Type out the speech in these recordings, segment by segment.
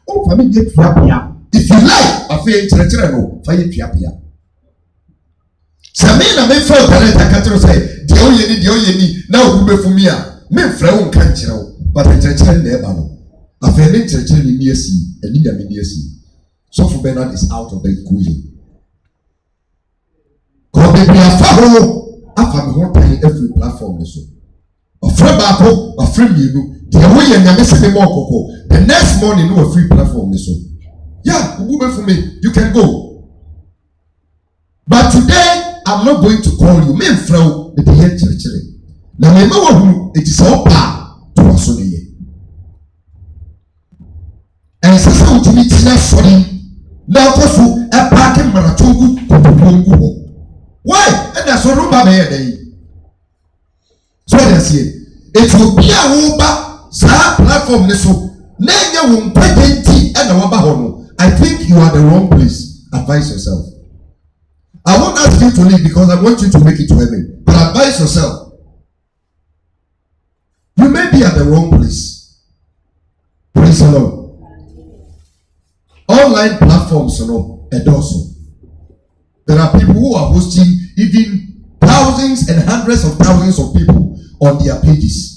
Oh, for me, get Fiapia. If you like, I feel no, fire Fiapia. Samina may feel that I can't say, the only, now who be for me, men frown can't you know, but I tell never. I feel it in near sea, and need a near sea. So for Bernard is out of the equation. God may be a fellow, after me, what every platform is so. A free battle, a free you. The way and missing more cocoa. The next morning, no free platform. So, yeah, Uber for me, you can go. But today, I'm not going to call you. Men throw the year church. Now, I know who it is all power to us on the year. And it's a sound to me, sorry. Now, also, a parking marathon. Why? And that's all about my day. So, let's see. It will be a Uber. Platform I think you are the wrong place. Advise yourself. I won't ask you to leave because I want you to make it to heaven. But advise yourself. You may be at the wrong place. Praise the Lord. Online platforms, there are people who are hosting even thousands and hundreds of thousands of people on their pages.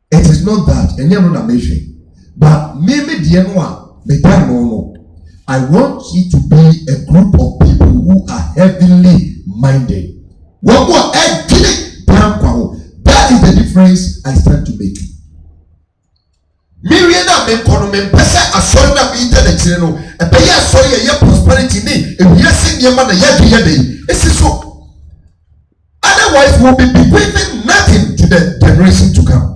It is not that, and you're not amazing. But maybe the no. I want you to be a group of people who are heavenly minded. That is the difference I stand to make. Myriad economy, a son of internet, a payer soy a prosperity name, and yes, your mother yet. This is so. Otherwise, we'll be bequeathing nothing to the generation to come.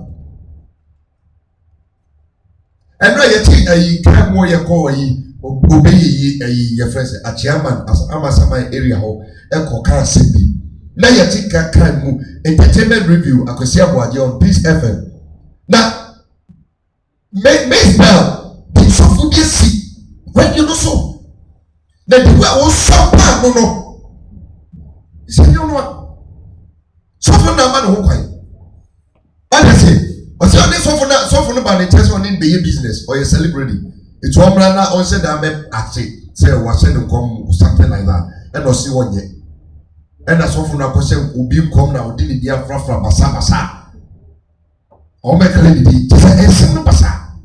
And now you can't more obey your friends, a chairman as Amasama area hall, Echo Car City. Now you think I can move entertainment review. I could see about you on Peace FM. Now, make spell the soft see when you know so. Then the way I was so no. You say, you know what? So for the man who quite. What I say? But you only so for nobody test on in the business or your celebrity. It's one brand now on said that I'm actually say was send come something like that. And I'll see one yet. And that's what for now person will be come now didn't the from basa. Or make a lady it's no basa.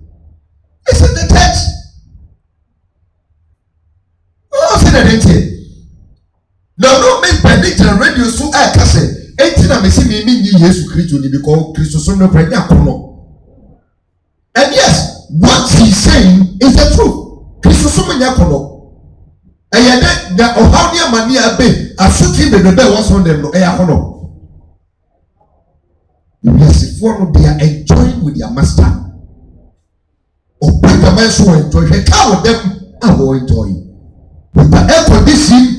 It's in the text. Oh, say that ain't no make prediction radio so I can say. Etina me see me Yesu Christo ni because Christo so no prenya kono. And yes, what he's saying is the truth. Christo so menya kono. And yet the ohania mania be asuti be the was on them no eya kono. Yes, if one they are enjoying with their master. Or bring the man so enjoy. He can't them I will enjoy. With the air conditioning.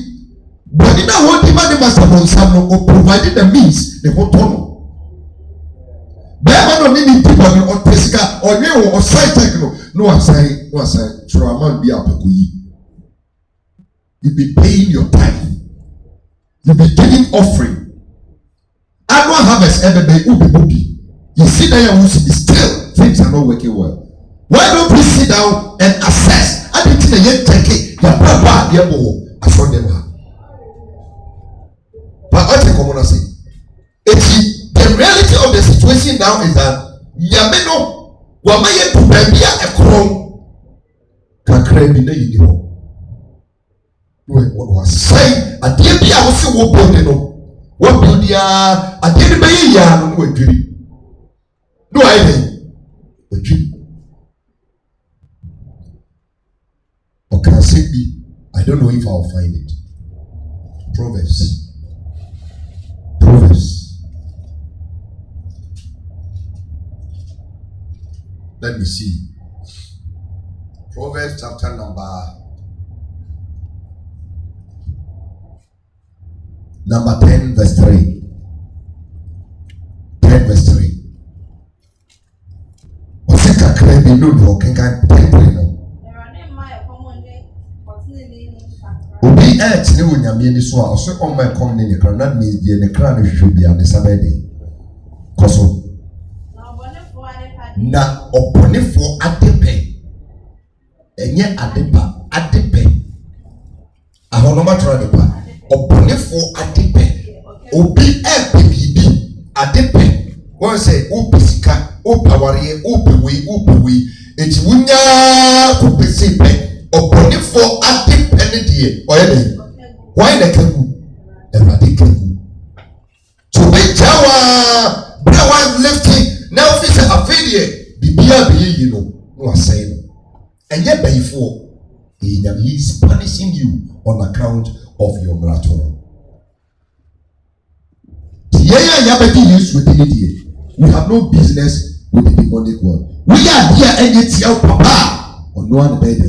But in our demand master or provided the means, the whole tunnel. There are no need people or Tessica or new or side techno. No, I say, Traman be up a you be paying your time. You be giving offering. Annual harvest every day will be boogie. You see that you will be still, things are not working well. Why don't we sit down and assess? I didn't yet take it. Your papa, your boy, I saw them. But what you come on say? The reality of the situation now is that Yameno Wamaye to Bambia a crown can claim in the union. What was saying? A dear Bia was so building. What building? A dear Bia no dream. No idea. The dream. Or can I say be? I don't know if I'll find it. Proverbs. Let me see. Proverbs chapter number 10 verse 3. 10 verse 3. Osika krebi nudo kenkan 10 no. Obi et ne wonyame ni so a so on my come ne kra na me die ne kra no hwehwe bia ne sabede. Koso. Na oponefo adepe Enye adepa adepe. Ahonoma tra adepa. Obonefo adepe. Obi bibi adepe. One say opisika, opaware, opewe. Eti wunya kupesipe. Obonefo adepe ne die. Oyede. Why the kegu? Erade kegu. To be jawa. One lifting now officer affiliate bibia be you know no saying and yet by for he is punishing you on account of your marathon. We have no business with the demonic world. We are here and it's your papa on one bed.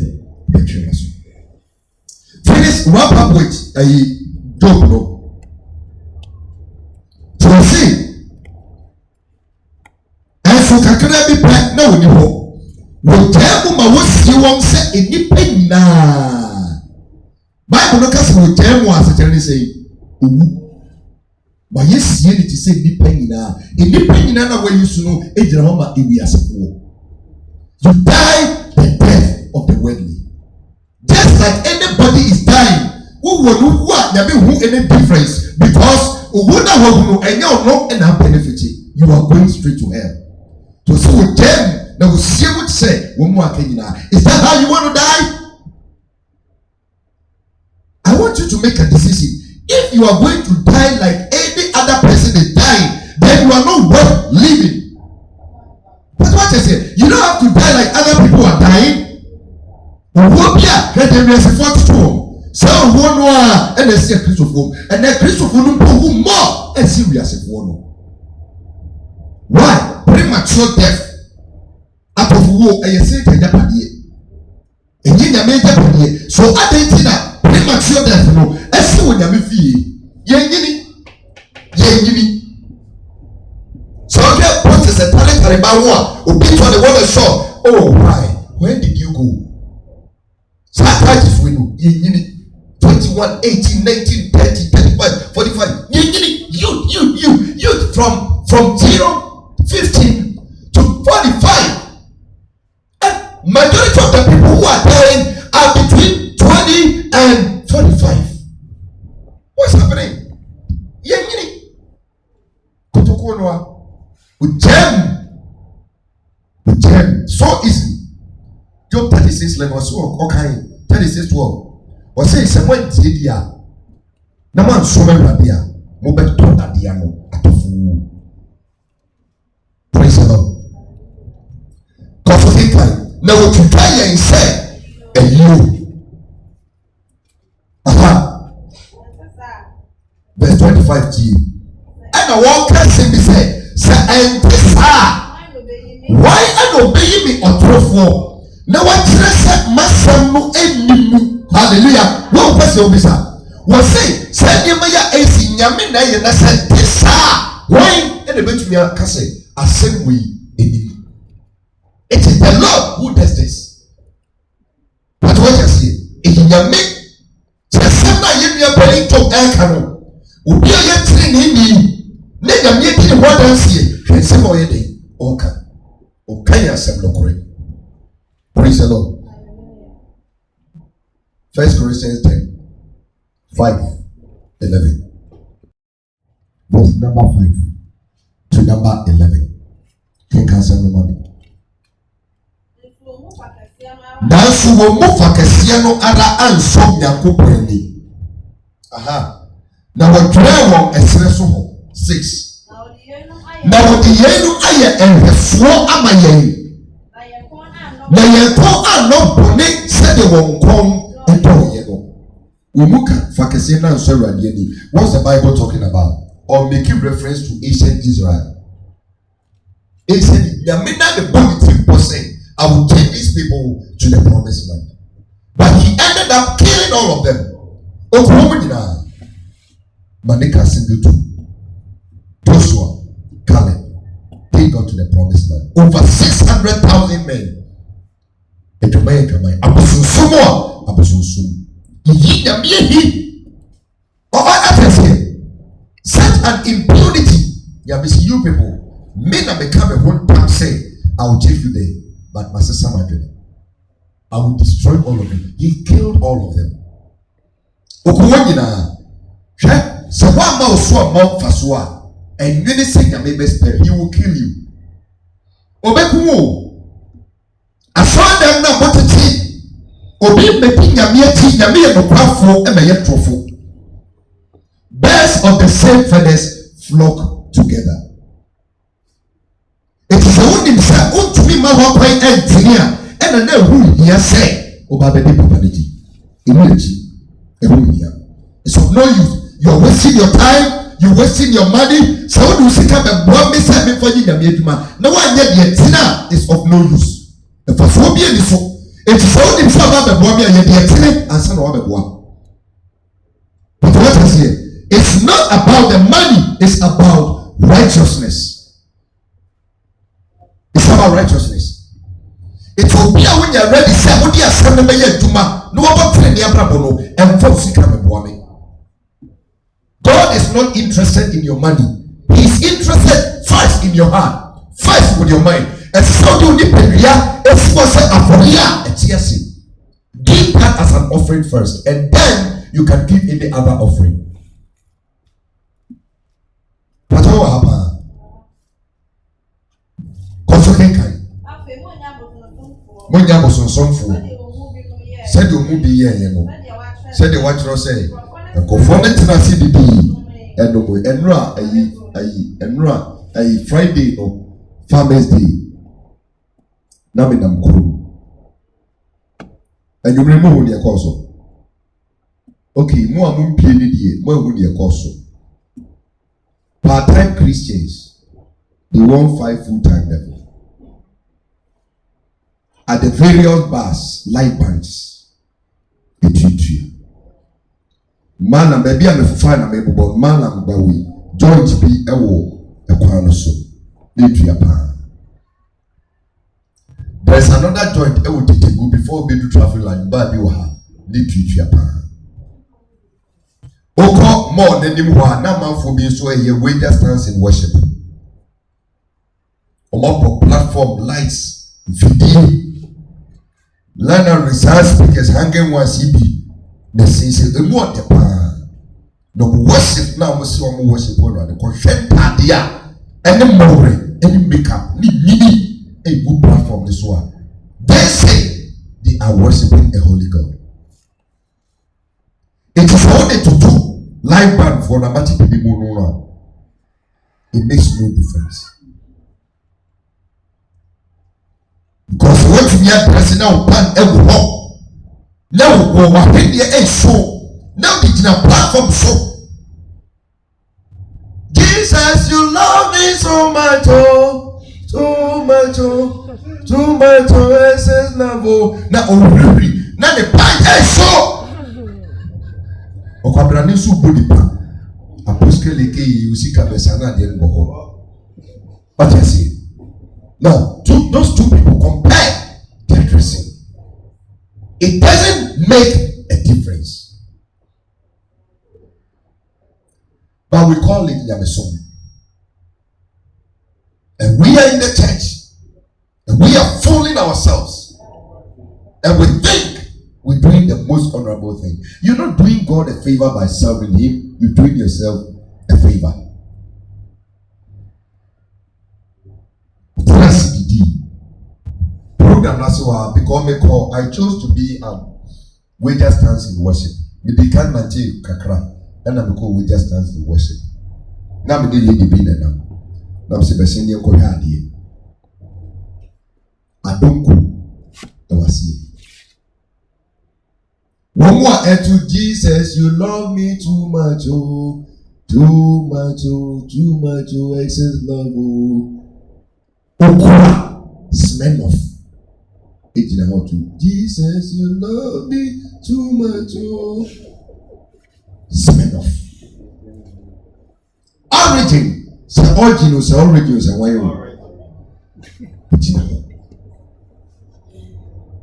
Finish wrap up with a joke no. So see kakra bi pa na woni ho wo taamu ma wo si won se enipa nyina bible no ka se wo taamu asetere ne sei owu ba yesie ni ti se enipa nyina na wo yusu no ejira ho ma ewi asefo you die the death of the worldly just like anybody is dying who will what there be who any difference because owu na wo no enye no na benefit you are going straight to hell. So them now see what say one more Kenya. Is that how you want to die? I want you to make a decision. If you are going to die like any other person is dying, then you are not worth living. That's what I say. You don't have to die like other people are dying. So one and they say Christopher and then Christopher more and serious one. Why? Premature death. Out of war, and you say to Japan. And you made Japan. So I didn't know premature death. No, I see when you feel. Yengini. So I get process and talent about war. Who beat on the water shore. Oh, why? When did you go? So I tried to win. Yengini. 21, 18, 19, 30, 35, 45. Yengini. You from 0. 15 to 45. And majority of the people who are dying are between 20 and 45. What's happening? Yengini. Kutukunwa. Ujem. So easy. Job 36:11 so okay. 36:12. Was say someone did ya. Na man so many rabia. Mo beto dadia no atofu. Praise the Lord. Now what you try and say, and you. Verse 25 G. And a walker say, and this why and obey me or for? Now what said, Master no enemy. Hallelujah. One person will be was say, send you my AC, Yamina, and I said, this why and the bench me a cassette. Assembly enemy. It is the Lord who does this. But what you see, if you make Sasana you are paying to Elkano, who be a train in me, nigga making what I see, and some more day, okay, assembly. Praise the Lord. 1 Corinthians 10:5-11. Verse number 5 to number 11. Can cancel no money. Nansu wo mufa kesiya no ara ansom Yakobɔ ni. Aha. Na wɔdwere wɔ esere so ho. 6. Na wɔde yɛn ayɛ ɛhwɛfoɔ ama yɛn. Na yɛn kɔn anɔ bɔne sɛde wɔn kɔn ɛdɔ yɛn no. Umuka fa kesiya na anso Awurade ni. What's the Bible talking about? Or making reference to ancient Israel? He said, Yamina the bulletin was saying, I will take these people to the promised land. But he ended up killing all of them. Oklahoma, Manika Singleton, Joshua, Caleb, they got to the promised land. Over 600,000 men. Such an impunity. You people, men have become a one time say, I will take you there, but my sister, my dream. I will destroy all of them. He killed all of them. Okuwanyina, so one mouse one month faswa, and many say that may spare, he will kill you. Obekumo, I saw them now what to see. Obi making Yamia tea, Yamia no crafo, and my trophy. Birds of the same feathers flock together. It is only himself, to me, my one point engineer, and I know who he has said, Obabedi Papanity. Immediately. It's of no use. You're wasting your time, you're wasting your money. So when you see come and bomb me, say me for you, no one yet the antenna is of no use. The first will be so. It's only himself about the bomb yet the antenna and son of a boy. But what is here? It's not about the money, it's about righteousness. It's about righteousness. It will be when you're ready, say, what you are sending me to ma. No one friend the Abrabono and folks come and warm. God is not interested in your money. He is interested first in your heart, first with your mind. And so you need to give that as an offering first, and then you can give any other offering. But what happened? Monya bosonsomfo said you move be here no said the watch say conformity na CDD enra ayi Friday no Farmers Day na me nam kuru and you remember the cause. Okay, mo amun pie ni die mo ehu the cause. Part-time Christians, they want 5 full-time level. At the various bars, light bands, etui. Man and baby and fine and maybe but man and baby joint be a war a crown so. There's another joint I will take go before we do traffic line, but you have literature pan. Oko more than him one, now man for being so here, we just dance in worship. On platform lights, video. Land and research speakers hanging one CB. The says the more the pan. No worship now must see one worship on the consent idea. And the more any makeup need a good platform this one. They say they are worshiping a holy God. It is only to do live band for the matter of the moon. It makes no difference. Because what you are pressing now, pan every home. Now, what we are show. Now, it's a platform show. Jesus, you love me so much, oh, so much, oh, so much, oh, SS level. Now, oh, really? Now, the pan is show. Okabrani su body pan. Apostle Leke, you see, Kabesana, the Boho. What I see. Now, those two people compare their dressing. It doesn't make a difference. But we call it Yamesom. And we are in the church. And we are fooling ourselves. And we think we're doing the most honorable thing. You're not doing God a favor by serving Him. You're doing yourself a favor. Program last year become a call. I chose to be wager stance in worship. Me began Nanti Kakra, and I'm called wager stance in worship. Now me did the bin now. Now se beseni ko hadi. Adonko e wasi. One more to Jesus, you love me too much, oh, too much, oh, too much, oh, excess love, oh. Okura, smell of. Jesus, you love me too much, oh. Smell of. Origin, say origin, say origin, say why you.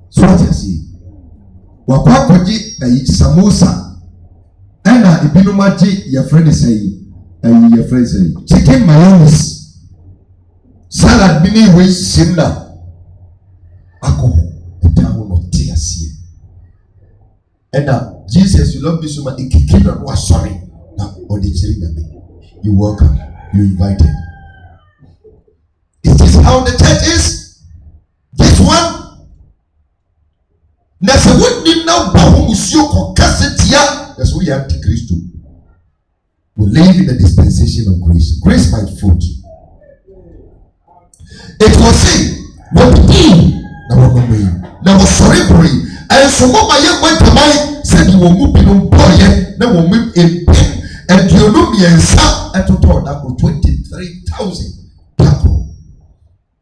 So what you see? Wakwa koji samosa. Ena ibinumaji your friend is saying, and your friend saying, chicken mayonnaise, salad mini with simla. Alcohol, the devil not tears. And now, Jesus, you love me so much. Sorry. Now, you're welcome. You're invited. Is this how the church is? This one? That's what we now that's why you have to Christ too. We live in the dispensation of grace. Grace by fruit. It was saying, what he now was sorry for him. And so what my young man said you will move in on boy, now will move in pen, and you know me and sa at total that was 23,000 people.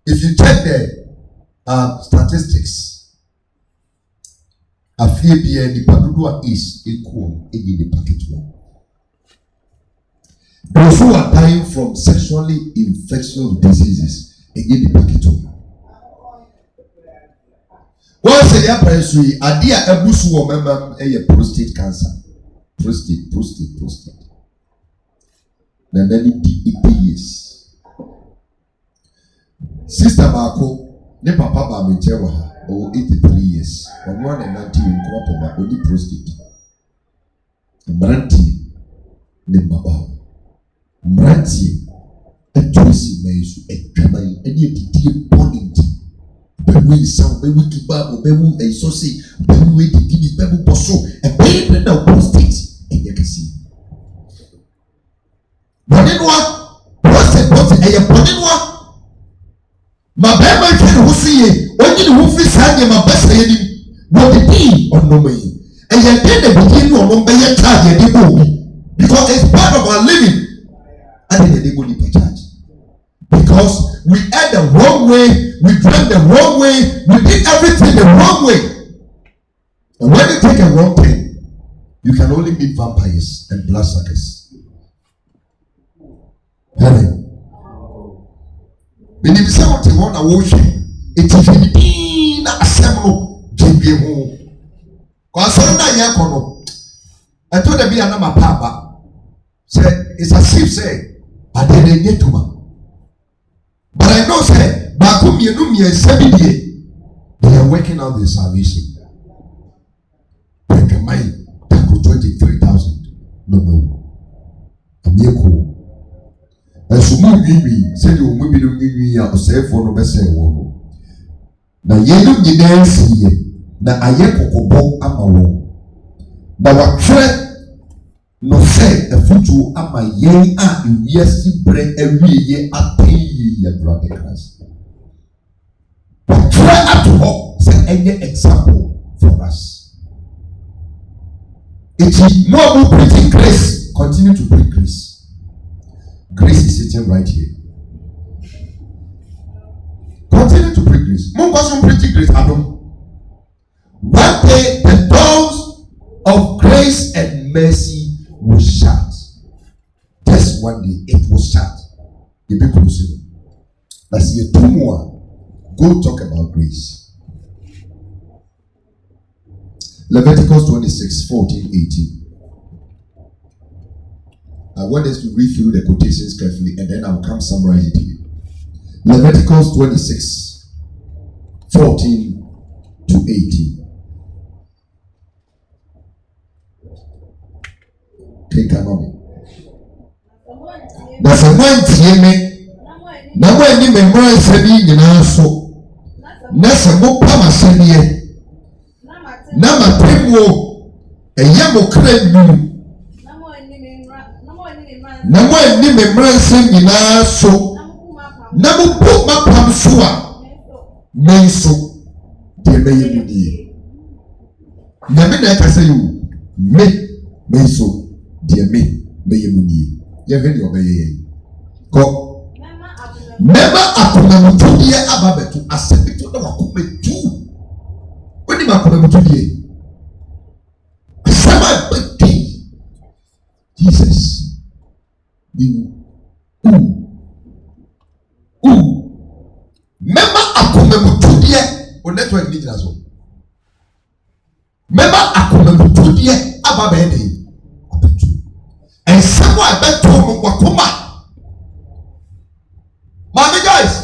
If you check the statistics, a fear be any Padua is equal in the package one. Those who are dying from sexually infectious diseases again the package one. Once a year, Presley, a dear Abusu or member a prostate cancer. Prostate. Then it is. Sister Marco, ne papa ba me jewa. 83 years. From 190 in Kwapoma, only prostate. Mranti, ne baba. Mranti, a juicy maze, a camel, and yet the point. Baby, some baby to Babu, baby, a saucy, baby, the guinea, baby, posso, a baby, now prostate, and you can see. But then what? Prostate, a bonnet. My baby can see it. When you move his hand, my best lady, what the tea on no way. And you did the beginning of one by your charge, because it's part of our living. And then they go to charge. Because we ate the wrong way, we drank the wrong way, we did everything the wrong way. And when you take a wrong thing, you can only meet vampires and bloodsuckers. Heaven. When you say what you want to worship, it is in a assembly. JB home. Because I told the be another papa. Say it's as if say, but they didn't get to me. But I know say, Bakum Yenumi and 70 they are working out their salvation. Like a mine, tackle 23,000. No. I'm here cool. And so we said you will be a safe for no best say one. Now, you dance here. Now, I yet cocoa ama. Now, what threat no say a future ama ye and yes, bread every year at 10 years, brother Christ. But try at all, say any example for us. It is more preaching grace, continue to preach grace. Grace is sitting right here. Continue to preach grace. More person preaching grace, Adam. One day the doors of grace and mercy will shut. Just one day it will shut. The people will see. That's year 2 more. Go talk about grace. Leviticus 26, 14, 18. I want us to read through the quotations carefully and then I'll come summarize it here. Leviticus 26, 14 to 18. Click on me. That's a man me. Now when you memorize sending in also. Nasa mo pama sendie. Nama primo. A yamo crane. Namo ni memranse nyina so namo bu mapam so a menso de meye bidie na me na ka say you me menso de me meye bidie ye hwe de obeye ko mema akoma mutudie ababetu asebitu na wakoma tu woni makoma mutudie sama beti Jesus Mema akomemutudie o network ni gina so. Mema akomemutudie aba be dey abetu. And someone abetu mo wakoma. Mami guys.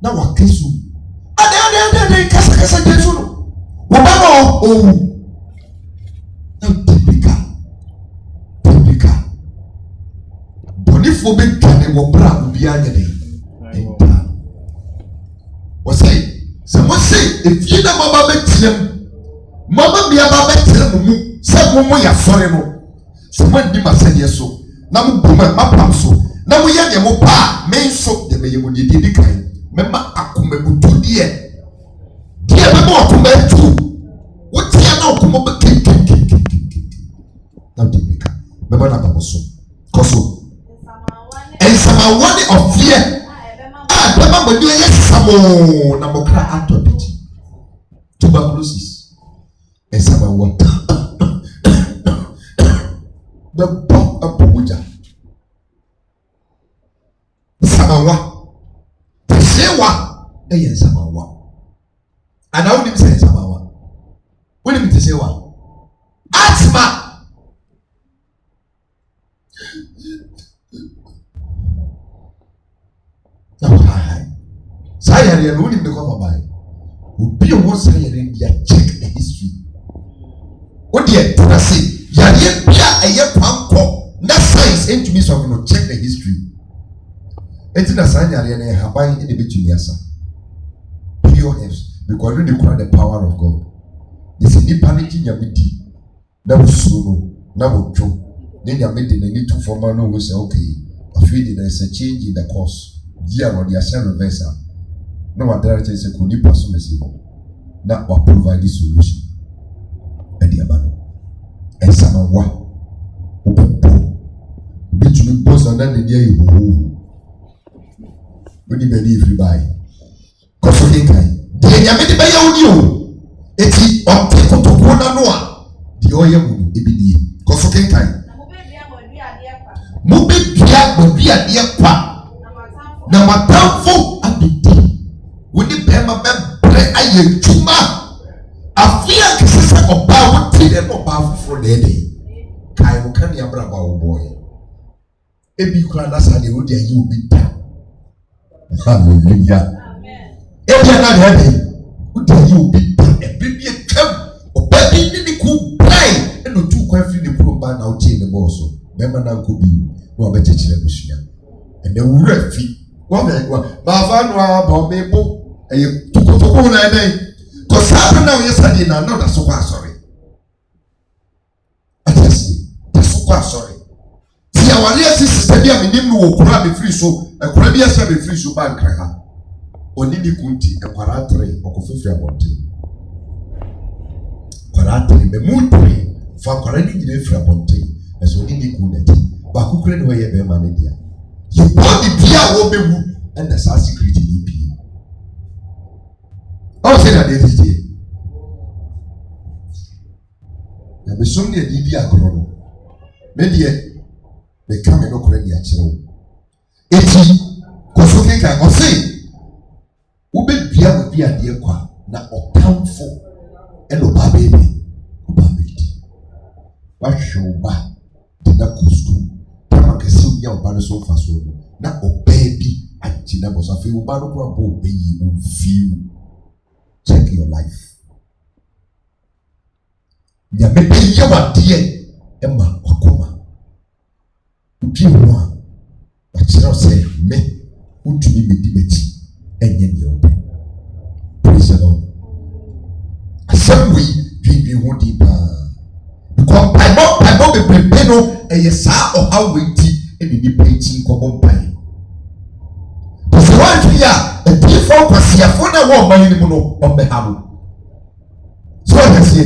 Na wakesu. Ade kasa Jesu no. Wo ba no for big can will brab behind the was say, someone say, if you know Mama met him, Mama be about him, some more ya sorry no. Someone did my say yes so. Now, Buma, my pam so. Now we have your pa, main soap, the way you did the kind. Memma akume to dear. Dear Mamma akume too. What you know, come over king. Now, Dimika, Memma Nabaso. Koso. And some one of fear. Remember, you yes, some Namokra atopity, tuberculosis, and some water. The bomb of Puja. Samawa, the Sewa, a Samawa. And I wouldn't say Samawa. Wouldn't it say what? Asthma. Sayari and only because of my who be one sayari, ya check the history. What dear, I say, Yari Pia, a year pampo, not science, and to me, so I'm going to check the history. It's in a sayari and a habai in the between yasa. Pure herbs, because when you cry the power of God, it's a deep panic in your meeting. That was so, now would true. Then you're making a need to form a no, we say, okay, I feel there is a change in the course. Dear or the ascent reversal. No one director is a good person. Now, what provide this solution? And the abandon. And some one open pool. Between boss and then the day you move. When you believe you buy. Because of the kind. The Yamidi by you. It's on take to Kona Noah. The Oyam EBD. Because of the kind. Mube Bia will be a dear pa. Now, my downfall at the day. When the Bema bread, I am Juma. I fear the sister of Bow Tea and no powerful for the day. Kai will carry a bravo boy. Ebi Kranas and the Rudia, you will be down. Hallelujah. Ebi another day, you will be down. A baby come or baby in the cool blind and no 2 coffee in the pool ban out in the boss. Member now could be no better Chilebushia. And the wood feet. One man, Bavanoa, Bombebo, and you took a phone a day. Because happened now yesterday, now not a so sorry. I just see, that's so sorry. See, our dear sister, I mean, you will grab a free so, a Caribbean shall be free so bank. Or Nini Kunti, a Quaratre, or Coffee Abonte. Quaratre, the moon tree, for Quarani de Frabonte, as when Nini Kuneti, but who couldn't wear a manager. You want the Pia will be and the Sassy Creative EP. I'll say that this day. There be so many Lydia Grono. Maybe they come and look ready at you. 80 Kosuke can or say, Ube Pia will be a dear qua, now or townful and Oba baby. What show back to the costume. Your banner so fast. Now, oh baby, I didn't was a few banner crumble, baby, feel. Check your life. Ya maybe you are dear, Emma Okuma. People one, but you say, me, who to be debate, and yen your praise the Lord. A some way, be won't deep. Because I know the prepeno, and yes, or how we and the debating common pie. The one here, a default was here for the war by the mono on the hammer. So I say,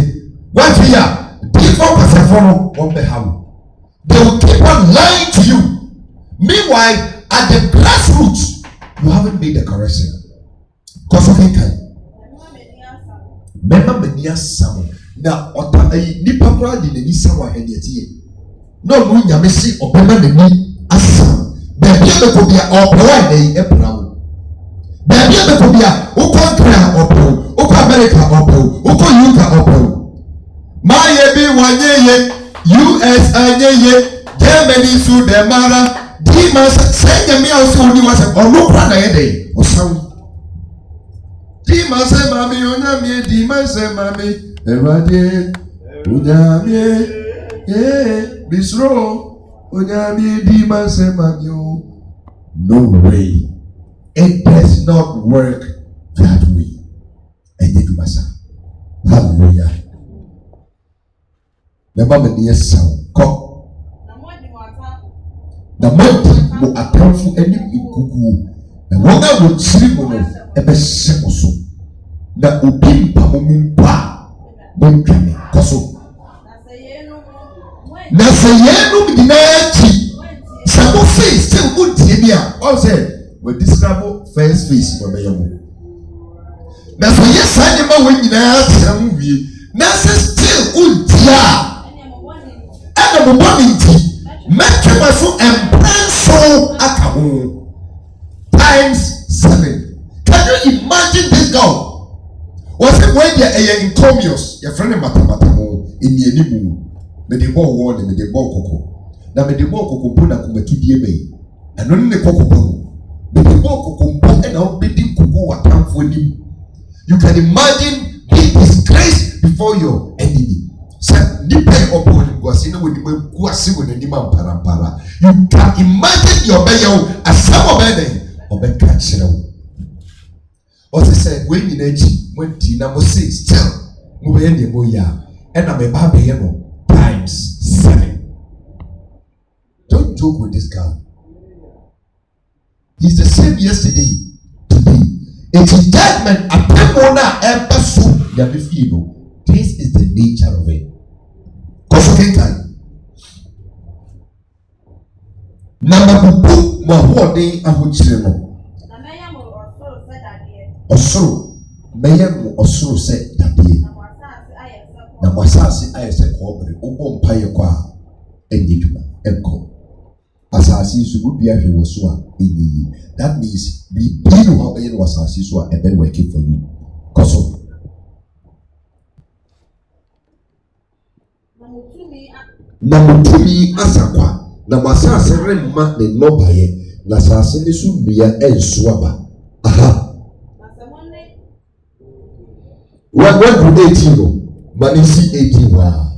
one here, default was a follow on the hammer. They will keep on lying to you. Meanwhile, at the grassroots, you haven't made a correction. Because of it, remember many some. Now, what I nipa brand in the Nisawa and yet. No, no, you may see or remember me as some. Baby, there could be a boy, a brown. Baby, there could be a Ucontra or Pro, Uco America or Pro, Uco Yuka or Pro. My baby, 1 year, US, Germany, Sud, Mara, Dimas, send me also only was a Lucra day or some. Dimas, Mammy, Unami, Dimas, Mammy, Erade, Unami, Bisro, No way. It does not work that way. Hallelujah. Remember me near sound. Come. The month mo atamfo anim ikuku. Na wɔn a wɔkyiri mo no ɛbɛhyɛ mo so. Na obi mpa mo mu mpa mo ntwame kɔ so. Na sɛ yɛnum nyinaa akyi sɛ mo face sɛ mo tie bi a ɔn sɛ wɔ describe first face na ɔbɛyɛ mo. Na sɛ yɛ saa nneɛma wɔn nyinaa kyerɛ mo wie na sɛ still wontie a ɛna mo bɔ ne nti mɛtwɛma so mprɛnso aka ho times 7. Can you imagine this girl? Was it when they are encomious? Your friend matamata ho in the animu. Me de ball warning, me de ball coco. Now me de ball coco puna kumetu dieme. And only the coco punu. Me de ball coco and now be the coco watam for him. You can imagine being disgraced before your enemy. So, nipe obo guasino with the guasi with the nima parampara. You can imagine your bayo as some of them or be catch you. What he said when you need when Tina must say still move any moya and I'm a baby times 7. Don't joke with this guy. He's the same yesterday, today. It's judgment a pemona episode yabifino. This is the nature of it. Number two, mahode ahokyere no. Osoro, meyam osoro se dadie. Na wasase ayese kobre, obo mpaye kwa enyiduma enko. Asase so go bia hwe wo so a enyi. That means be no how be wasase so a ebe working for you. Koso. Na mutumi asakwa na masase remma ne nobaye na sase ne so bia ensoaba. Aha. What do 18 no? Manisi 18 wa.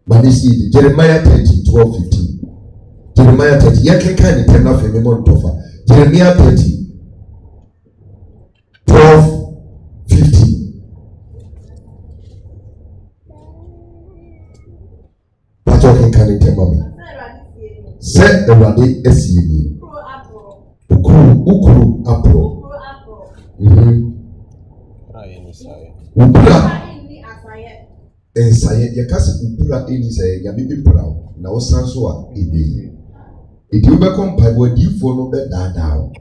Manisi Jeremiah 30 12 15. Jeremiah 30 yake kan tena fe memon tofa. Jeremiah 30 12 15. Talking can it tell me? Set the body SCB. Ukuru apro. Upura and say, your cousin Upura in his ya baby proud. Now, Sansoa, it will become by what you follow that down.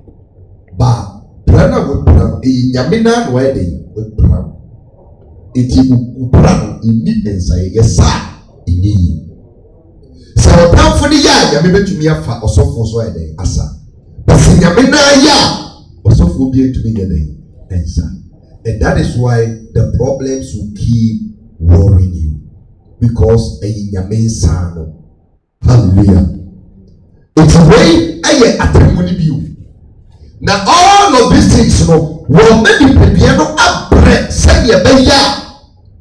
But Prana would proud a Yamina wedding with proud. It will proud in need and say, yes, sir, in ye. So, down for the yard, you may to me a fat or so for so asa. But see, Yamina ya or so for be to me a day. And that is why the problems will keep worrying you. Because a Yamin Sano. Hallelujah. It's a way I get at the view. Now, all of these things, will maybe the piano up, say,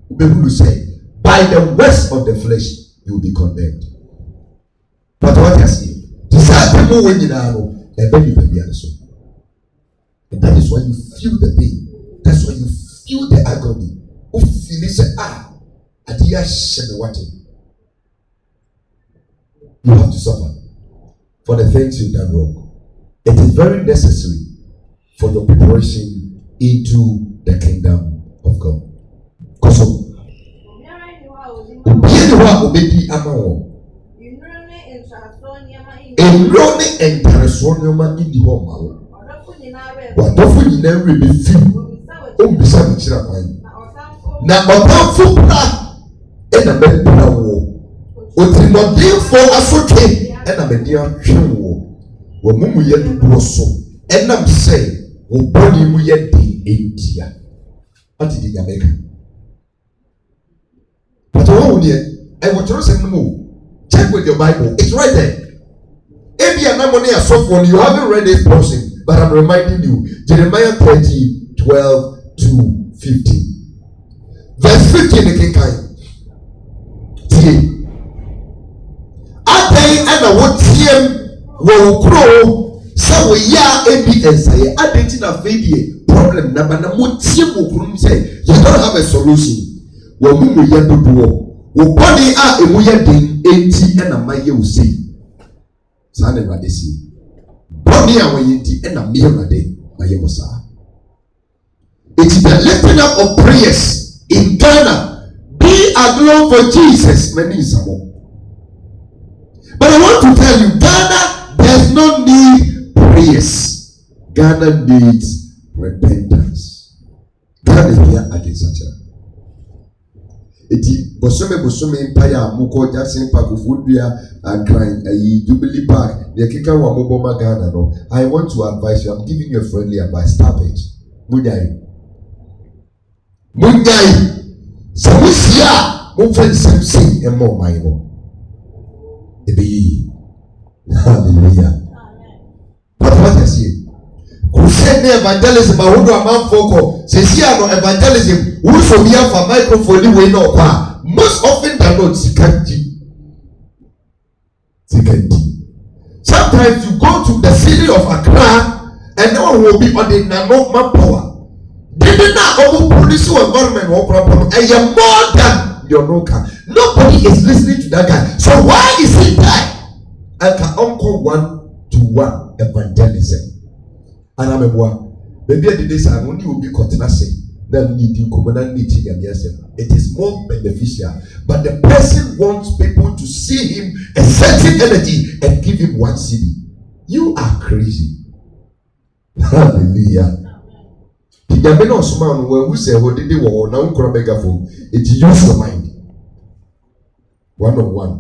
Bebu say, by the works of the flesh, you will be condemned. But what I say, decide to move when you know, and then you can be answered. And that is why you feel the pain. That's why you feel the agony. You feel it, say, Adia Shemewati. You have to suffer for the things you've done wrong. It is very necessary for your preparation into the kingdom of God. Because na ọ̀tàfo pra ẹ̀nà mẹ́pẹ́ra wọ̀ òtìmọ̀dínfọ̀ asọ́twe ẹ̀nà mẹ́ni atwe wọ̀ wọ́n mú yẹ dúdú so ẹ̀nàm sẹ́ wọ́n bọ́ ní mu yẹ di ẹ̀ntia láti di nyàmẹ́ka. Pàtó wọ́n wò ni ẹ̀ wọ́n kyerẹ́ sẹ́mu mu check with your Bible, it's right there. Ebi anamoni asọ́fọ̀ ni you haven't read this portion but I'm reminding you Jeremiah 30:12-15. Verse 15 in the King. See, I tell na wotie wo kuro so wo ya ebi ensaye adenti na fedie problem na ba na motie mo kuro say you don't have a solution wo mu ya dodo wo body a emu ya den enti na maye wo sei sa na ba desi body a wo yenti na me ya den maye mo sa. It is the lifting up of prayers in Ghana. Be aglow for Jesus. Many more. But I want to tell you, Ghana does not need prayers. Ghana needs repentance. Ghana is here against such a. Eti bosome empire muko Jackson Park Ufudia and crying Jubilee Park. The kika wa moboma Ghana no. I want to advise you. I'm giving you a friendly advice. Stop it. Mudai. Samusia, moving something and more minor. Hallelujah. But what I see, crusade evangelism, I would a man focal, says here no evangelism, who so be for microphone, we know most often than not, sometimes you go to the city of Accra and no one will be on the nano manpower. They did not produce environment or problem, and you're more than your local. Nobody is listening to that guy. So why is he there? I can uncle 1-to-1 evangelism. And I'm a boy. Maybe I did this, I only will be continuously. Then need you come and meet him. It is more beneficial. But the person wants people to see him a certain energy and give him one city. You are crazy. Hallelujah. The men of Suman, when we say what did they want, now megaphone, it use your mind. 1-on-1,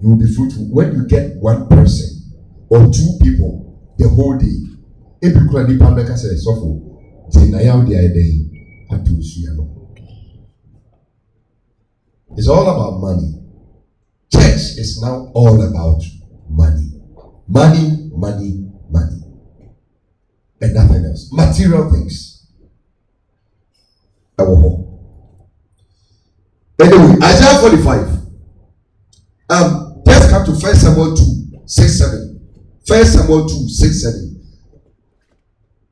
you will be fruitful when you get one person or two people the whole day. If you could have the pandemic says, so it's all about money. Church is now all about money. Money, money, money. And nothing else. Material things. Anyway, Isaiah 45. Let's come to 1 Samuel 2:6-7. 1 Samuel 2:6-7.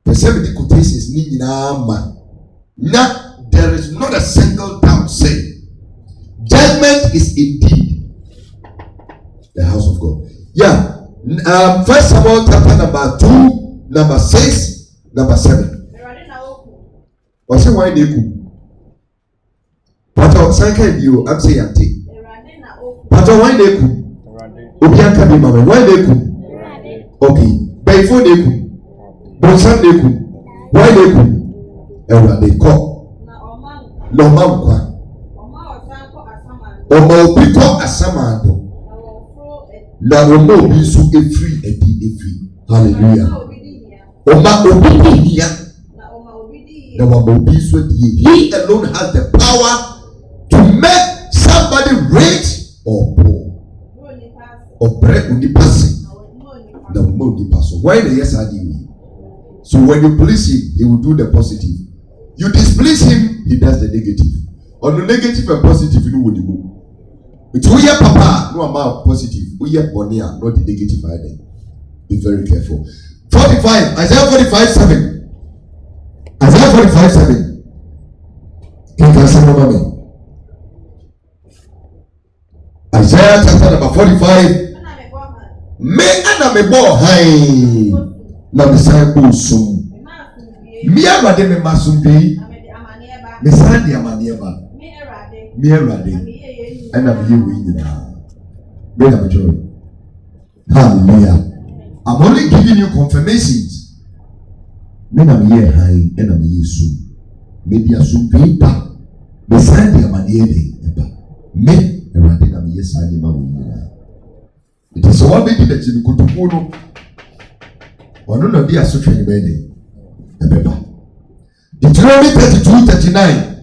The 70 quotations need man. Now there is not a single doubt saying judgment is indeed the house of God. Yeah. 1 Samuel chapter number 2, number 6, number 7. What's why they could? But second you, I'm saying anti. But why they could? Obianka be mama. Why they could? Okay. Before they could. But some they could. Why they could? And they call. No man. Omo bi ko asamando. Na omo bi so free. Hallelujah. Oma obi here. He alone has the power to make somebody rich or poor. Or bread with the person. The money person. Why the yes I do? So when you please him, he will do the positive. You displease him, he does the negative. On the negative and positive, you know what you do. It's we are papa, no amount positive. We are bonia, not the negative either. Be very careful. 45, Isaiah 45:7. Isaiah 45:7. Can you say me? Isaiah chapter number 45. Me ana me bo hai na me sai bo sum. Me abade me masumbi. Me sai di amane ba. Me erade. Ana me ye we nyina. Me na me joy. Hallelujah. I'm only giving you confirmations. Me na me ye hai na me yesu. Me dia sumbi ba. Me sai di amane ye ba. Me erade na me ye sai di ma wo nyina. It is one baby that you could do. Or no, be a social media. Deuteronomy 32:39.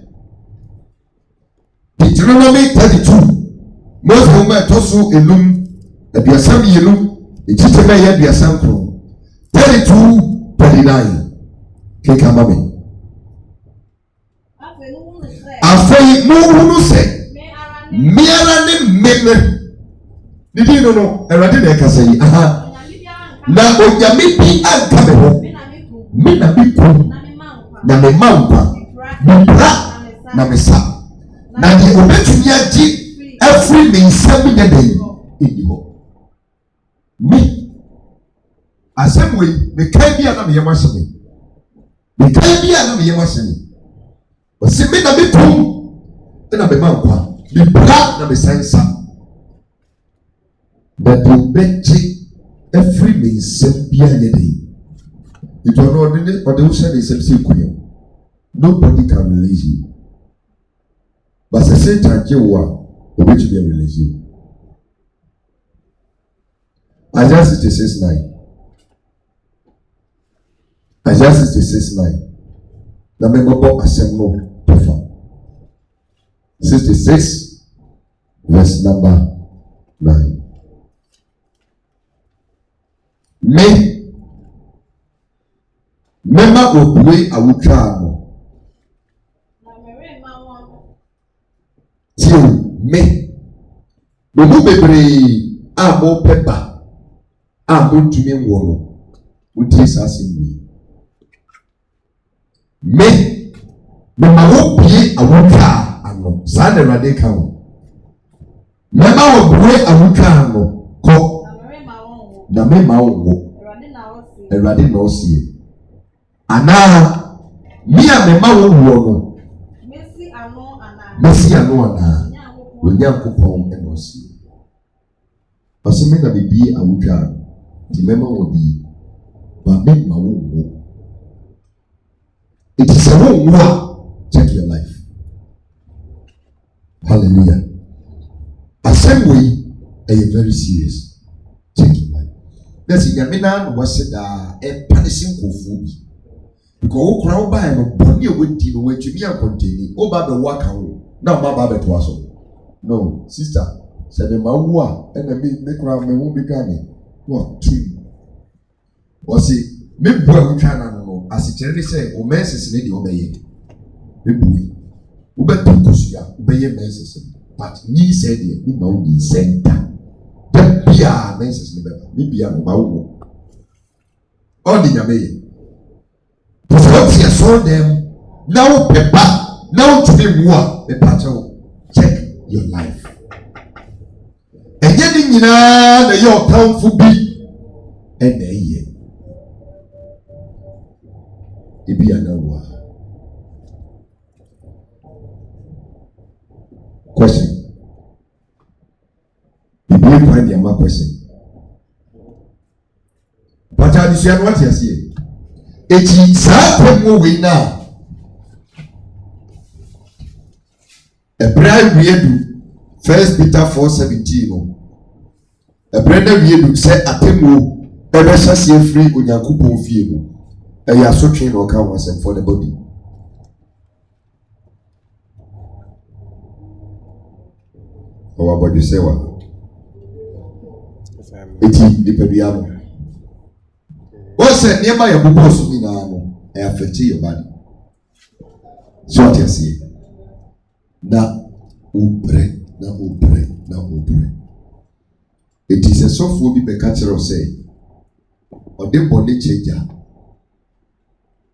Deuteronomy 32. Most women tosu elum, a biasam yelum, a chitima yet biasam crow. 32:39. Kekamami. After you move, who say, Mirani Mimmer. Didi no Erade na ekasa yi aha na onyame bi anka me ho me na bi ku na me mankwa bra na me sa na de obetumi agi every me nsam nya den edi ho me asem we me kan bi ana me yema hye me kan bi ana me yema hye o se me na me ku na me mankwa me bra na me sansa but you betty every me nsam bi anya den it will not ordinary or the ocean is a nobody can release you. But the same time, you are which will release you. Isaiah 66:9. Isaiah 66:9. The member assembly perform. 66 verse number 9. Mema obue awutwa no ti me bobu bebre a mo pepa a mo tumi wo no wuti sase me mema obue awutwa ano sa de rade ka wo mema obue awutwa ano ko na mema wo Erade na osie ana mi a me ma wo no mesi ano ana wonya kopon enosi pase me na bibi awutwa ti mema wo bi ba me ma wo it is a wo check your life hallelujah assembly is very serious check your life that's nyamina no wase da e punishing kofu bi because okra oba no boni e wodi no watumi an contain oba be waka wo na ma ba be to aso no sister se be ma wu a na me kra me hu bi ka me what two osi me bu a twa na no asikere se o menses ne de obeye me bu wo be to kusia obeye menses but ni se de ni ma wo ni center da bia menses ne be bia no ba wo all the nyame what you saw them now pepa now to be more the battle check your life and yet in na your town for be and ye e be anawa question if you find your question but I understand what you say. Eti saa pemo we na Ebra wiedu 1 Peter 4:17 no Ebra na wiedu se atemo ebe hyase free Onyankopon fie mu eya asotwe no ka wasem for the body owa bodu sewa eti de pebiamo Ose niema ya bubosu ni na ano affect your body. So what you see? Na ubre. It is a software be catcher of say. Or the body changer.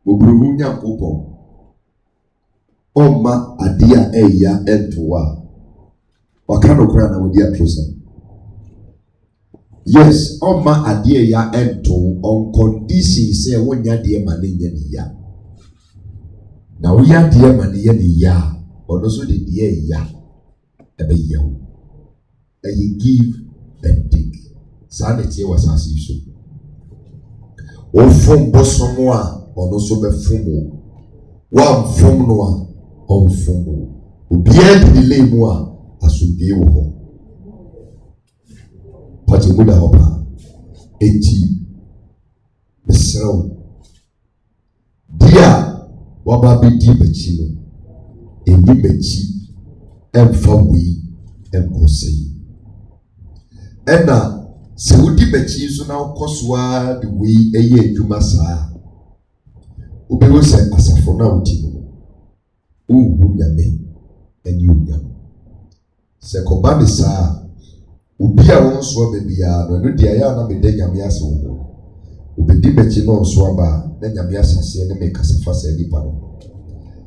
Ubrunya popo. Oma adia eya entoa. Wakano krana wodia trosa. Yes, oma adie ya ento on condition say wonya die mane nya ni ya. Na wo ya die mane ya ni ya, ono so de die ya. Ebe ya. E give and take. Sanity was asasi so. O fom bosomo a ono so be fomo. Wa fom no a on fomo. Obi e di le mu a asubie wo ho. Pati muda hopa eti besraw dia waba bi di bachi no eni bachi emfa wi emkosei ena se wudi bachi so na ukoswa de wi eye adwuma saa obewo se asafo na wuti no uwu nyame eni unyam se koba be saa Obi a won so baby ya no dia ya na me de nyame ase wo. Obedi mechi no so aba na nyame asase ne me kasafa sa nipa no.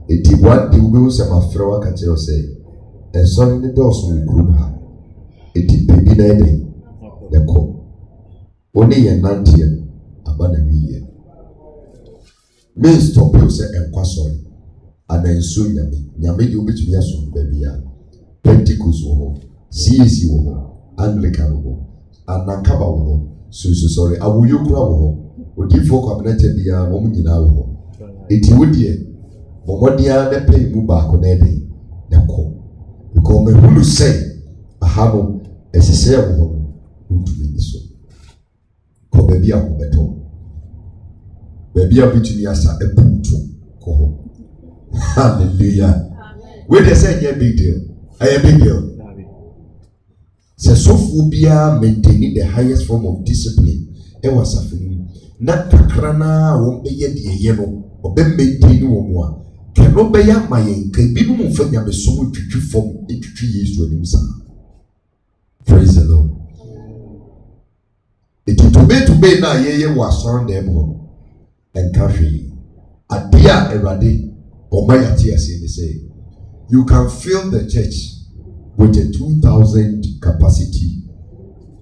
Eti one day we will say my friend waka kire say e so ni dos wo group ha. Eti baby na ene ne ko. Oni ye nantie aba na wiye. Me stop you say enkwa sorry. Ana enso nyame di obetumi aso baby ya. Pentecost wo, CAC wo, Anglican wo, Anankaba wo, so sorry, Awuyokura wo, Odifo Covenant bia wo nyina wo. Eti wodie, bomodia na pay mu ba ko na ede, na ko. Because me hulu say, ahamo esese wo ntumi so. Ko baby a ko beto. Baby a bitumi asa ebuto ko ho. Hallelujah. We dey say a big deal. A big deal. So Sophobia maintaining the highest form of discipline. It was a thing. Not Kakrana won't be yet the yellow or be maintaining one. Cannot be up my ink. Can be no friend of a soul to form 83 years to himself. Praise the Lord. It to be now, ye was on them and coffee. A dear every or my tears in the say. You can fill the church with a 2,000 capacity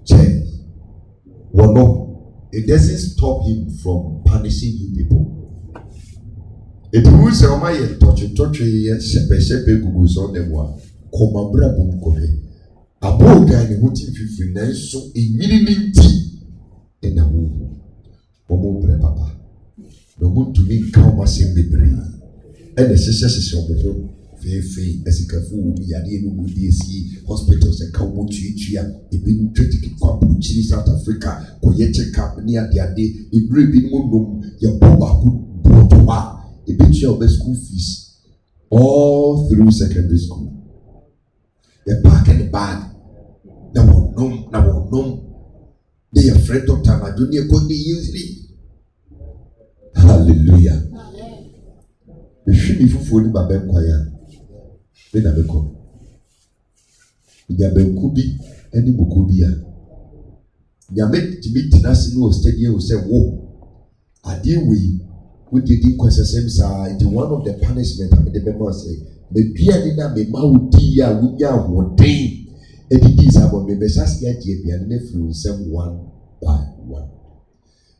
chair. Well, no, it doesn't stop him from punishing you people. It will say, "Oh my, touch, shepe, gugu on them one. Come bra boom kohe. Abo guy ni huti fifi na so immediately in the womb. Omo bre papa. No mo to me count my same bebre. And the sese omo Fefe, Esikafu, Yadi, DSC, hospitals, and Kaumo Chichia, Ibin Tritic, Chili, South Africa, Koyeche Cap, near the Ade, Ibrahim Mundum, Yaboba, Botoa, a bit of the school fees, all through secondary school. They pack in the bag. Now, they are afraid of time. I don't need to use it. Hallelujah. We should be full of Babem Choir. Then I become. Yabenkubi, any Bukubia. Yamet to meet Nassino Stadium will say, whoa, I deal with the same side. One of the punishment I made the members say, the Pianina me Maudia, Wuya, one day. And it is about me, Bessas Yatia, and nephew, same one by one.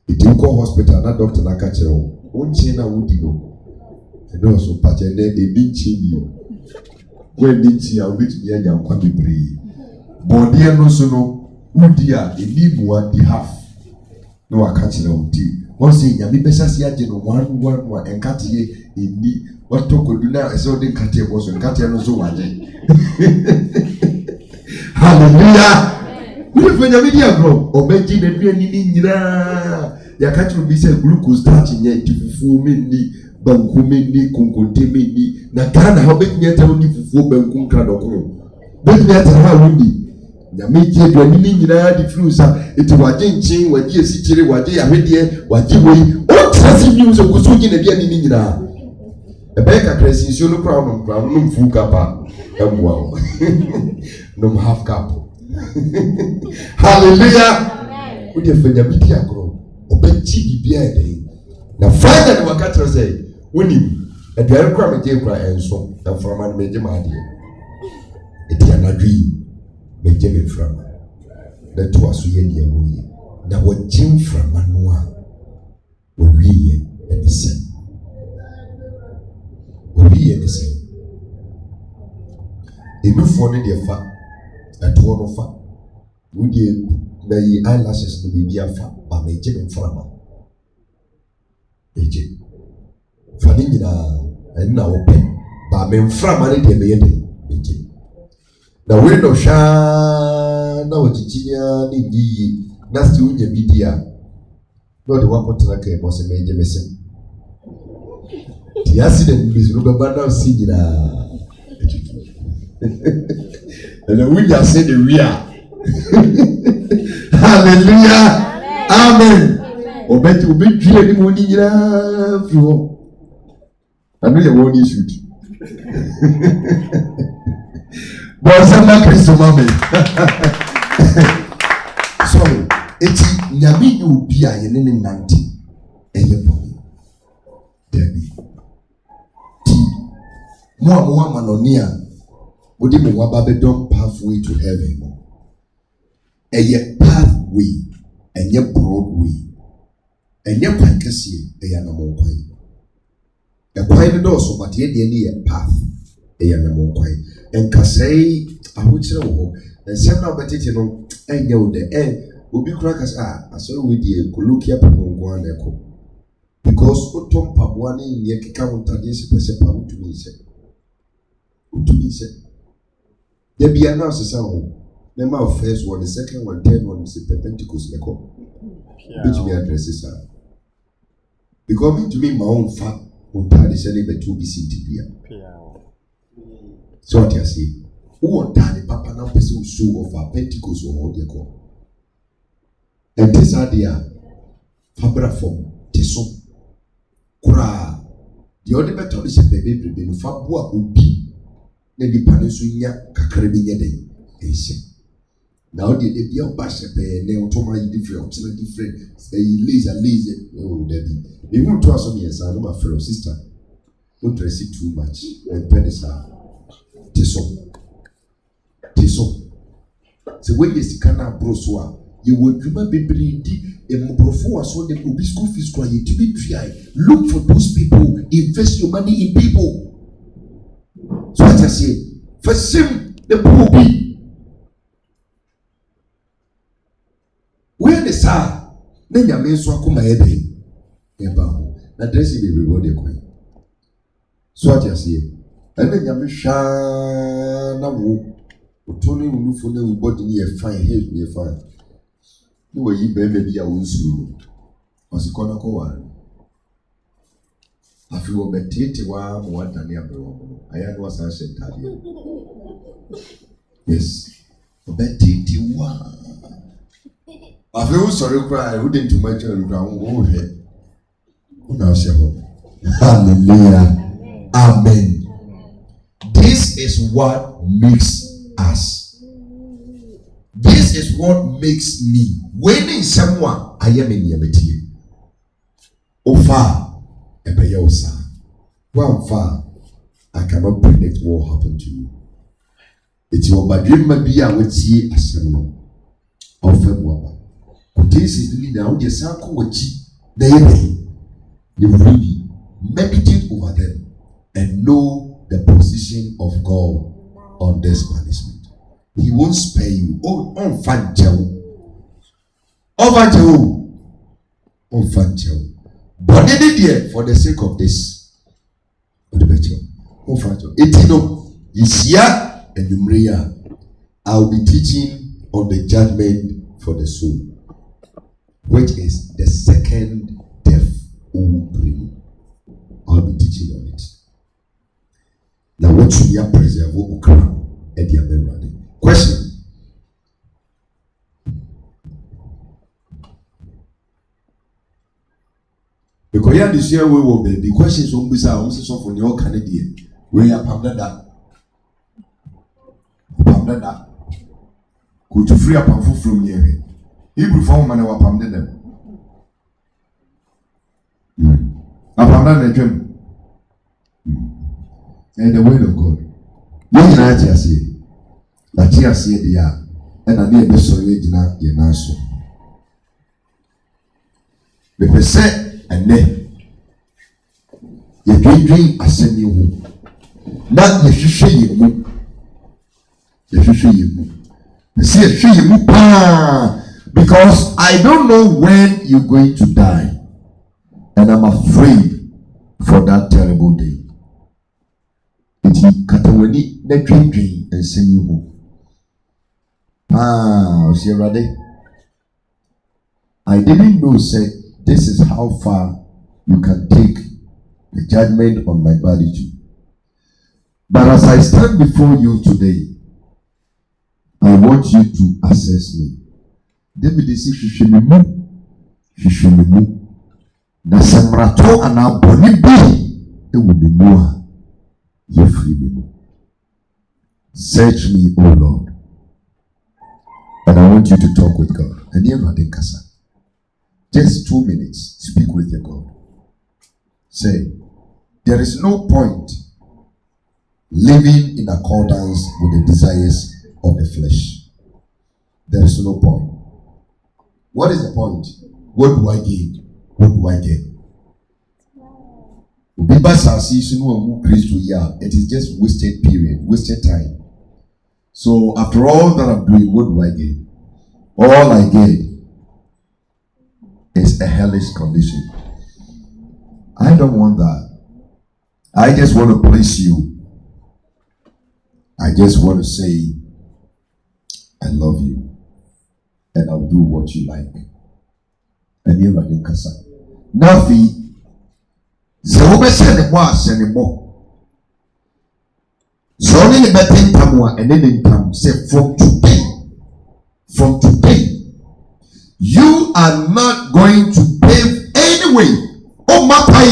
It will call hospital, not Dr. Nakachero. One China would you know. And also, Pachene, a big chimney. When did she have reached me and Kwame Bray? But dear no sono, who dear, a name one the half. No, I catch it on tea. One saying, Yami Bessasia, one, and Katia in me. What talk could do now? I saw the Katia was on Katia no so one day. Hallelujah! Who when your media grow, or making a real nina? Your catch will be said glucose starting yet to fool me. Bankumeni kunkotemeni na Ghana how make me tell you fufu bankum kradokoro make me tell how wundi na make you do ni nyina di frusa eti waje nchin waje esichire waje ahwedie waje woi o trust news o gusu gi na bia ni nyina e be ka kresinso no crown no mfu kapa emwa no half cup hallelujah we dey fanya media gro obechi bibia ede na father the wakatro say Winning a direct crime, a dear cry, and so, and from a major idea. A dear dream, make Jimmy from the two as we end way. Now, what Jim from Manoa will be and the same. Will be and the same. A new phone in their fat at one of fat. Would you may eyelashes to be a fat by my Jimmy from a Fanina and now open, but men from money they made it. The window shine now, Chichia, Nigi, Nastu, Yabidia. Not the one to like a was a major missing. The accident is Rubabana Sigina. And the window said the rear. Hallelujah. Amen. Or bet you be clear the morning. I know you won't issue it. But some Christo Mame. So eti nyame ni obi a yene ne nante eye boni debi ti mo amwa manonia odi mo waba be don pathway to heaven eye pathway enye broadway enye kwan kese eye na mo kwan e kwan ne do so mate de ne ye path eye na mo kwan enkasei ahokyere wo ensem na obetete no enye wo de obi kura kasa aso we die kolokia pepongo na eko because otom paboa ne nye keka montade se pese pa utumi se there be announce ho member of first one the second one third one is Pentecost eko which me addresses are because me to me my own fa montade se ne betu bi ctbia so what you see who ontade papa na pese show of Pentecost or de eko and this idea fabra form teso kura the only better is a baby no fabua obi na di paneso nya kakra bi nya den ehye now the bia obashe pe na otoma different laser oh daddy you want to ask me yes I know my friend sister don't dress it too much and penisa teso so when you see kana bro so you will remember bebredi embrofo waso de obi school fees kwa ye to be try look for those people, invest your money in people. So what I say for sim the poor where the sa na nyame so akoma ye dey e ba na dress be everybody kwa so what I say and nyame sha na wo otoni unufo na body ni e fine head ni e fine no way you baby be a wonsuru osikona ko wa afi wo betete wa mo wadane abro aya no wasa shetade yes betete wa afi wo sorry cry who didn't too much and wo he una se ho hallelujah amen. This is what makes us. This is what makes me. When someone I am in Yameti. Ofa ebeyosa. One far I cannot predict what will happen to you. It's your dream maybe I would see a seminar. Often waba. This is really now the circle which they will really meditate over them and know the position of God on this punishment. He won't spare you. Oh, on fan jail. Over jail. On fan jail. But they did it for the sake of this. On the better. On fan jail. Etino is here and Umria. I'll be teaching on the judgment for the soul, which is the second death. I'll be teaching on it. Now, what should you preserve? Question. Because you this year we will be the questions won't be so for your Canadian. We are Pamdada. Could you free up and full from here? Hebrew form man wa Pamdada. Pamdada dream. And the word of God. You can say. That here see the ya and I need to so yina yenaso. The percent and then you dream ascend you. Not the shishi you. The shishi you. The see a shishi you because I don't know when you're going to die, and I'm afraid for that terrible day. It's katawani na dream and send you home. See ready? I didn't know, say, this is how far you can take the judgment on my body too. But as I stand before you today, I want you to assess me. David is Shishimimu. The Samrato and our Bonibi, it will be more. You free me. Search me, O Lord. And I want want you to talk with God. And just 2 minutes. Speak with your God. Say, there is no point living in accordance with the desires of the flesh. There is no point. What is the point? What do I gain? What do I get? It is just wasted period, wasted time. So after all that I'm doing, what do I get? All I get is a hellish condition. I don't want that. I just want to please you. I just want to say, I love you. And I'll do what you like. And you are in Kasa. Nafi, Zobe send more. Zoni the betting tamwa and then come say from today, you are not going to pave anyway. Oh my pai,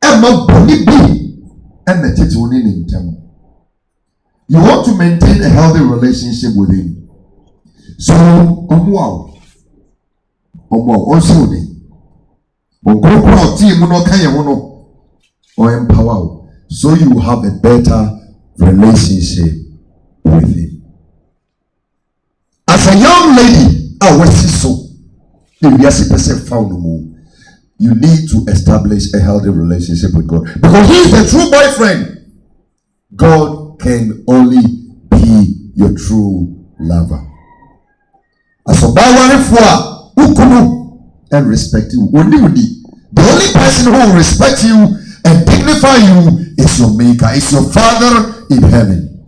and my body be, and the titty in them. You want to maintain a healthy relationship with him. So, also or empower, so you have a better relationship with him. As a young lady, I was so. You need to establish a healthy relationship with God, because he is the true boyfriend. God can only be your true lover. As a and respect you. The only person who will respect you and dignify you is your maker, is your Father in heaven.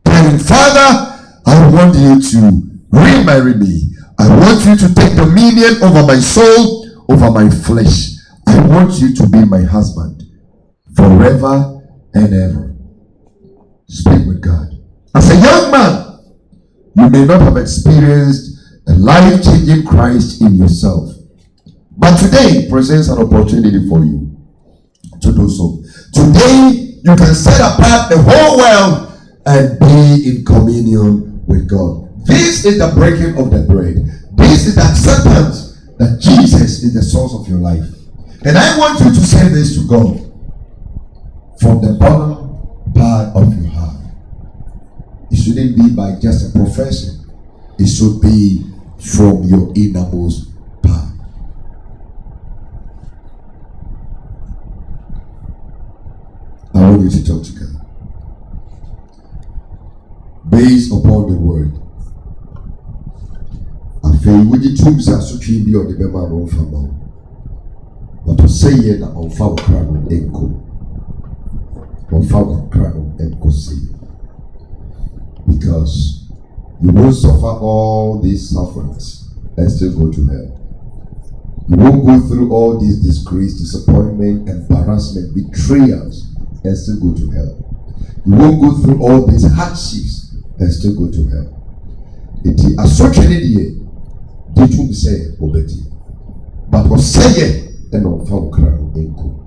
Telling Father, I want you to remarry me. I want you to take dominion over my soul, over my flesh. I want you to be my husband forever and ever. Speak with God. As a young man, you may not have experienced a life-changing Christ in yourself, but today presents an opportunity for you to do so. Today, you can set apart the whole world and be in communion with God. This is the breaking of the bread. This is the acceptance that Jesus is the source of your life. And I want you to say this to God from the bottom part of your heart. It shouldn't be by just a profession. It should be from your innermost part. I want you to talk to God based upon the word. I feel with the tubes are so keen be on the Bema room for now. But to say it on Fab Crown Enko. On Fab Crown Enko say. Because you won't suffer all these sufferings and still go to hell. You won't go through all these disgrace, disappointment, embarrassment, betrayals and still go to hell. You won't go through all these hardships and still go to hell. It is a social idea. Did you say obeti? But was say and on found crown enko.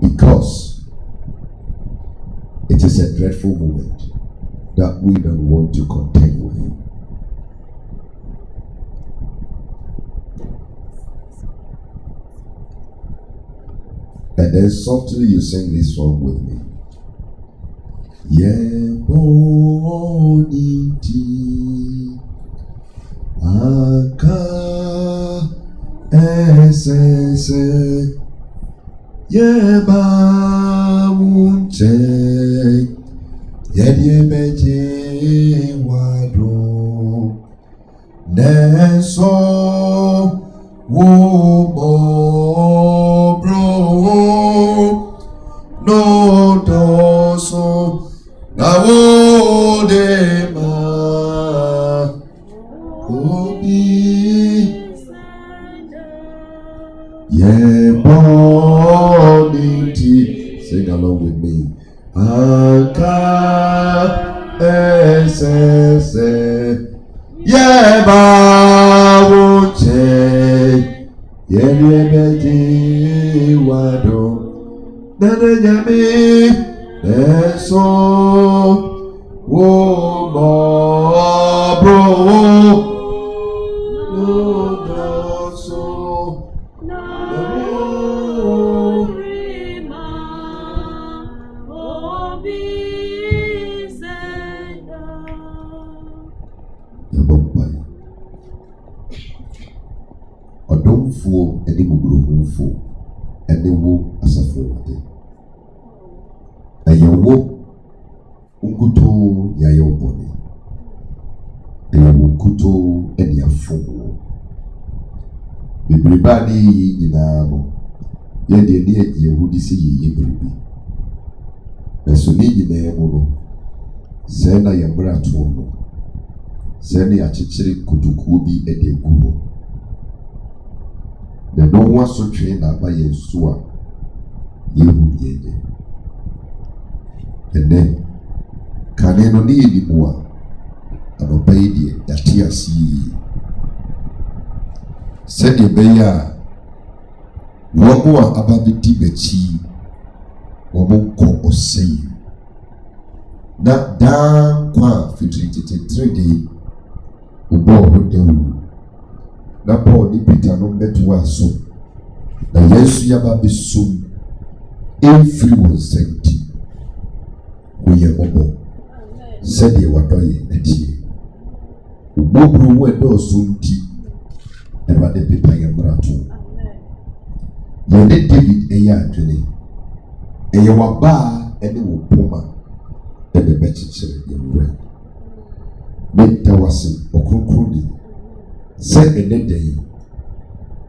Because it is a dreadful moment that we don't want to contend with. And then softly you sing this song with me. Ye boniti aka esese ye ba munche Yediebeje wado Neso wo bro no doso na wo de ma obi ye boniti. Sing along with me. Aka esese yeba wuche yebeti wado nana nyami eso wo mo bro abufuo ene bubruhumfo ene wo asafo ade ayewo unkuto ya yobone ayewo kuto ene afuwo bibriba ni nyina no ye de ne yehudi se ye bibribi eso ni nyina mu no se na ye bra to no se ne achichiri kuduku bi ede guho de no wa so twe na ba ye so a yehudi ye ene kane no ni di mu a anopai de yate asi se de beya wɔn a aba bɛdi bɛkyi wɔn nkɔ ɔsɛe na daa nkwa a fitiri tete de ɔbɔ ɔho dawuro na Paul ne Peter no bɛtoa so na Yesu yaba bɛsom ɛmfiri wɔn nsa nti wɔyɛ ɔbɔ sɛdeɛ wadɔ yɛ atie ɔbɔburo wo ɛdɔɔso nti Awurade pepa yɛ mmarato yɛne David ɛyɛ adwene ɛyɛ wabaa ɛne wo poma ɛne bɛkyekyere yɛwura ne dawase ɔkronkronni sɛ ɛnɛ da yi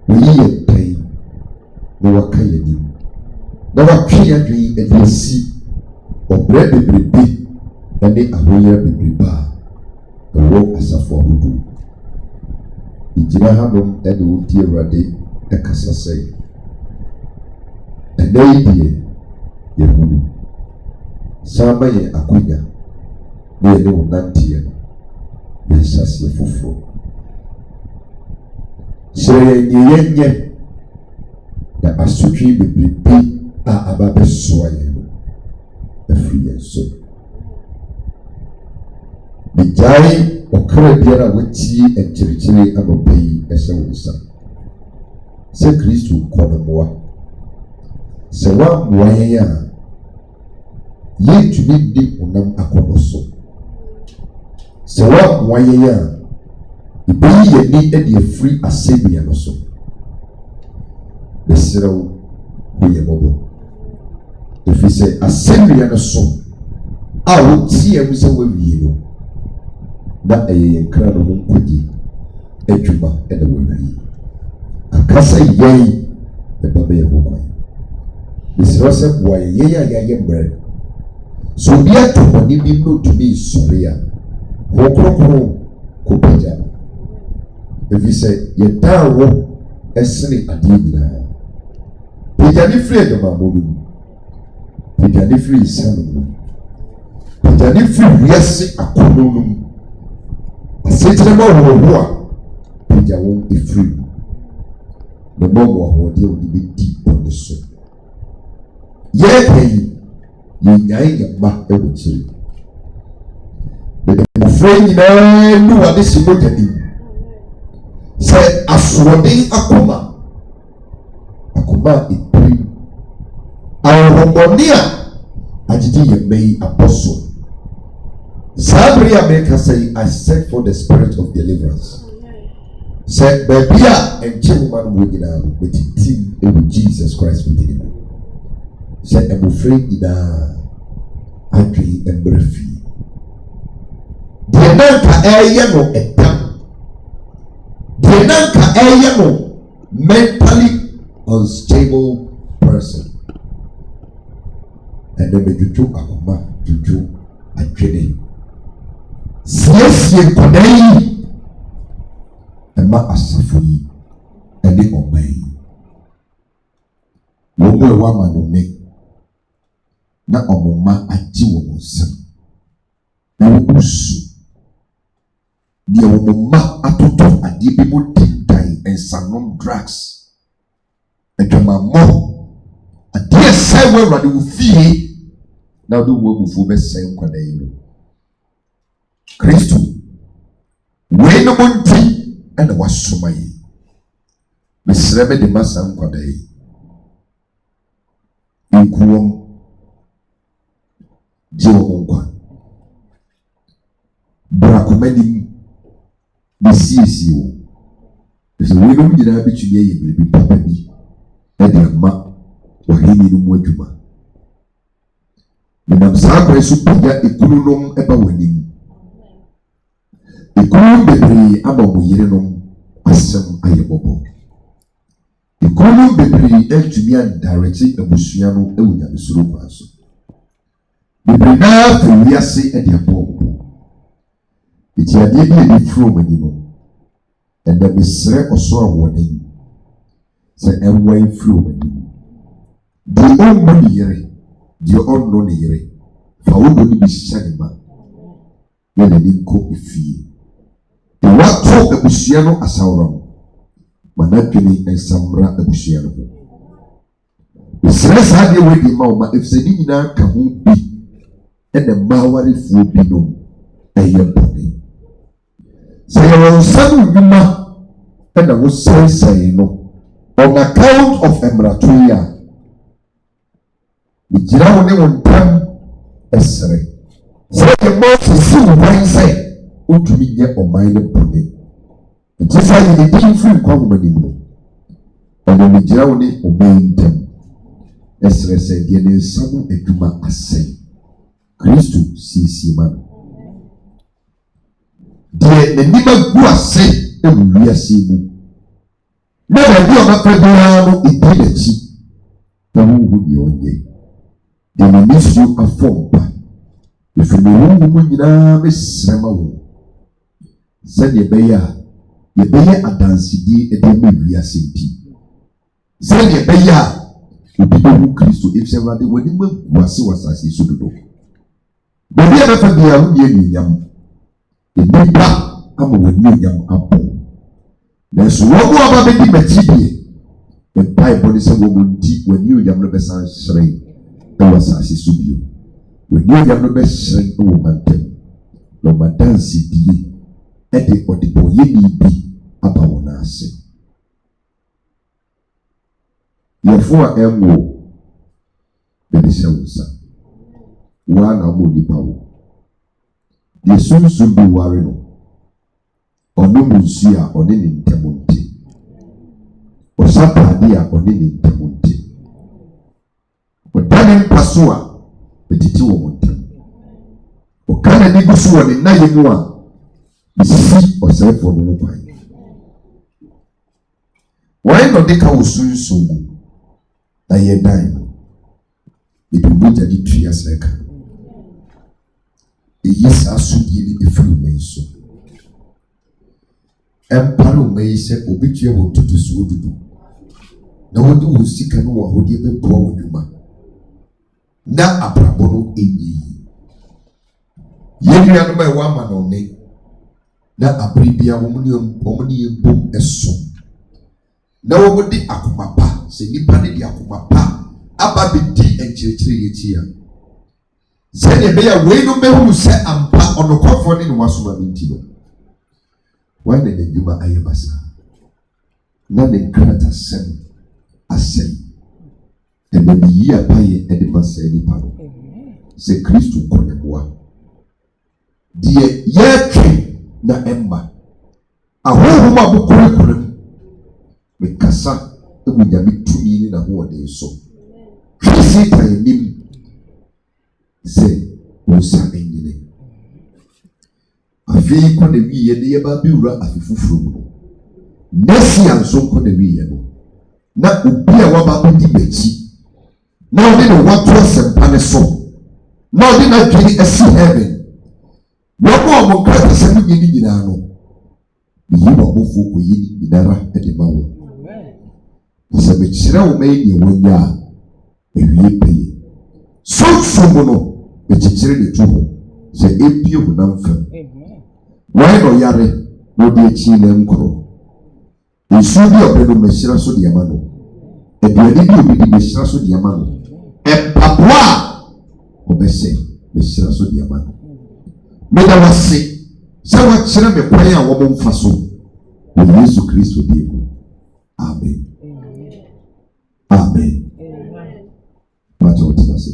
woyi yɛ mpɛn na waka yɛ nim na watwe yɛ adwene ɛde asi ɔbrɛ bebrebe ɛne ahoyɛ bebrebe a ɛwɔ asafo ahodoɔ igyina hanom ɛne wodi Awurade ɛkasa sɛ ɛnɛ yi deɛ yɛhunu saa ma yɛ akonya na yɛne wo nanteɛ no yɛnhyɛ aseɛ foforɔ hyerɛ yɛnyɛ na asotwe bebrebe a aba bɛsoa yɛn no afiri yɛn so megyae ɔkra biara a watie nkyerɛkyerɛ anɔpa yi ɛhyɛ wo nsa sɛ Kristo nkɔ no mmoa sɛ woammoa yɛn a yɛntumi nni honam akɔnnɔ so sɛ woammoa yɛn a yɛbɛyi yɛni de afiri asɛnnua no so bɛserɛ wo ho yɛ mmɔbɔ ɛfiri sɛ asɛnnua no so a wotie mu sɛ woawie no na ɛyɛ yɛn kra no ho nkwagye adwuma ɛna wɔawie akasa yɛn ɛba bɛyɛ ho kwan mesrɛ sɛ boa yɛn a yɛayɛ mmerɛ sɛ obi ato bɔne bi na ɔtumi nsɔre a ho kronkron kɔpagya ɛfiri sɛ yɛdaa wo ɛsene adeɛ nyinaa pagya ne firi adwamammɔ no mu pagya ne firi nsa no mu pagya ne firi wiase akɔnnɔ no mu asekyerɛ ma wɔwɔ a pagya wɔn ɛfiri mu na ma wɔ ahoɔden a wɔde bɛdi bɔne so yɛka yi yɛnyae yɛ mma ɛwɔ kyiri mede mmɔfra nyinaa nu wade si mogya nim sɛ asoɔden akoma a ɛpirim ahonhommɔne a agyegye yɛ mma yi abɔ so saa bere a meka sɛ I seek for the spirit of deliverance sɛ baabi a ɛnkyɛ nwoma no wɔ nyinaa no mɛtintim ɛwɔ Jesus Christ wodini mu sɛ mmɔfra nyinaa adwene mmerɛ fie deɛ nanka ɛyɛ no ɛdam deɛ nanka ɛyɛ no mentally unstable person ɛnɛ mɛdwodwo akoma dwodwo adwene siesie nkɔdaa yi ɛma asafo yi ɛne ɔman yi wɔn mu ɛwɔ amanome na ɔmo mma agye wɔn nsam na wɔn su deɛ wɔn mma atoto adeɛ bi mu tintan nsanom drugs adwamammɔ adeɛ sɛ wɔ Awurade wɔ fie na wɔde wɔn abufuo bɛsɛe nkwadaa yi no Kristo wei no mo nti ɛna wasoma yi mesrɛ me de ma saa nkwadaa yi nku wɔn gye wɔn nkwa bra kɔma nim besiesie wɔn So we don't need to be to be properly. And the map or any more juma. Madame Sabra Supia, a culum ever winning. A culum bebre about Yerenum, as some ayabobo. A culum bebre eltumian directly a Busiano, Elia, the Surupas. Bebre now for Yasi and the Abobo. It's a deadly from you know. And the Missre or so warning. Say, and way through the old money here, the old money here. For who will be cinema when an inco if ye. The what talk a Busiano as our Manakini and Samra a Busiano. The stress had a wedding mama if the Nina can be and the Mawari food be known a young body. Say, I will send you and I will say, no. On account of Emratuya, the Jirao won't come Esre. Say the most is still one say, to me yet or mine pony. It is like the different common and then the Jirao obeying them. Esre said, there is some Etuma assay. Christo sees man. The Nima Gua say, and we are seeing. Never do not prevail in dignity. The woman you only. They will miss you a form. If you know woman, you know, Miss Ramo. Send your bayer a dancing a demi via city. Send your bayer, you be the Christo if several the wedding was as he should do. But we ever be a young. The big black, I'm a new young apple. There's one more about the material. The Bible is a woman deep when you have never seen shrine. There was as a subio. When you have never seen a woman, no matter see at the or the boy be about one answer. Your four M.O. the Shelsa. One among the power. The soon be warring. Onomunsia onene ntemunti. Osapadia onene ntemunti. Odane mpasua betiti wo montem. Okane nigusu woni naye mu a isisi osefo no kwan. Why no deka osunsun na ye dan. Bibuja di tria seka. Eyisa asudi ni efuru menso. Empire may say, Obitia will do this would do. No one will seek and who give a poor woman. Now a prabono in ye. Ye are my woman only. Now a pribia woman boom as soon. No one would be Akumapa, say Nipani the Akumapa, Ababi and Chitri. Say, they are way no man who say, I'm back on the comfort in Wasuma Mintino. Why did the Juba Ayabasa? Not the Krata Sem, I say. And then the year pay at the Masani Paro. Say Christo Konewa. Dear year tree, na ember. A whole woman will curriculum. With Cassa, it would be 2 million a whole day so. Chrissy by him. Say, Osa Engine. Afei kɔ na wie ne yɛba bi wura afi foforo mu. Nesi anso kɔ na wie no. Na obi a waba bɛdi bɛkyi. Na ɔde ne wato asɛmpa ne so. Na ɔde na dwene asi heaven. Na ɔmo krata sɛ no nyɛ ne nyinaa no. Yi wɔ mofo kɔ yi ne nyinara de ma wo. Sɛ mekyerɛ wo ma yɛ wonya a ewie pɛyɛ. So mu no mekyerɛ ne tu ho. Sɛ epie ho na mfam. Why no yare no de chi na nkro. Nsu bi obedo mehira so de amano. Eduane bi obi de mehira so de amano. Empaboa obese mehira so de amano. Me da wase. Sɛ wa kyerɛ me kwan a wo mfa so. Wo Yesu Kristo de mu. Amen. Amen. What do you say?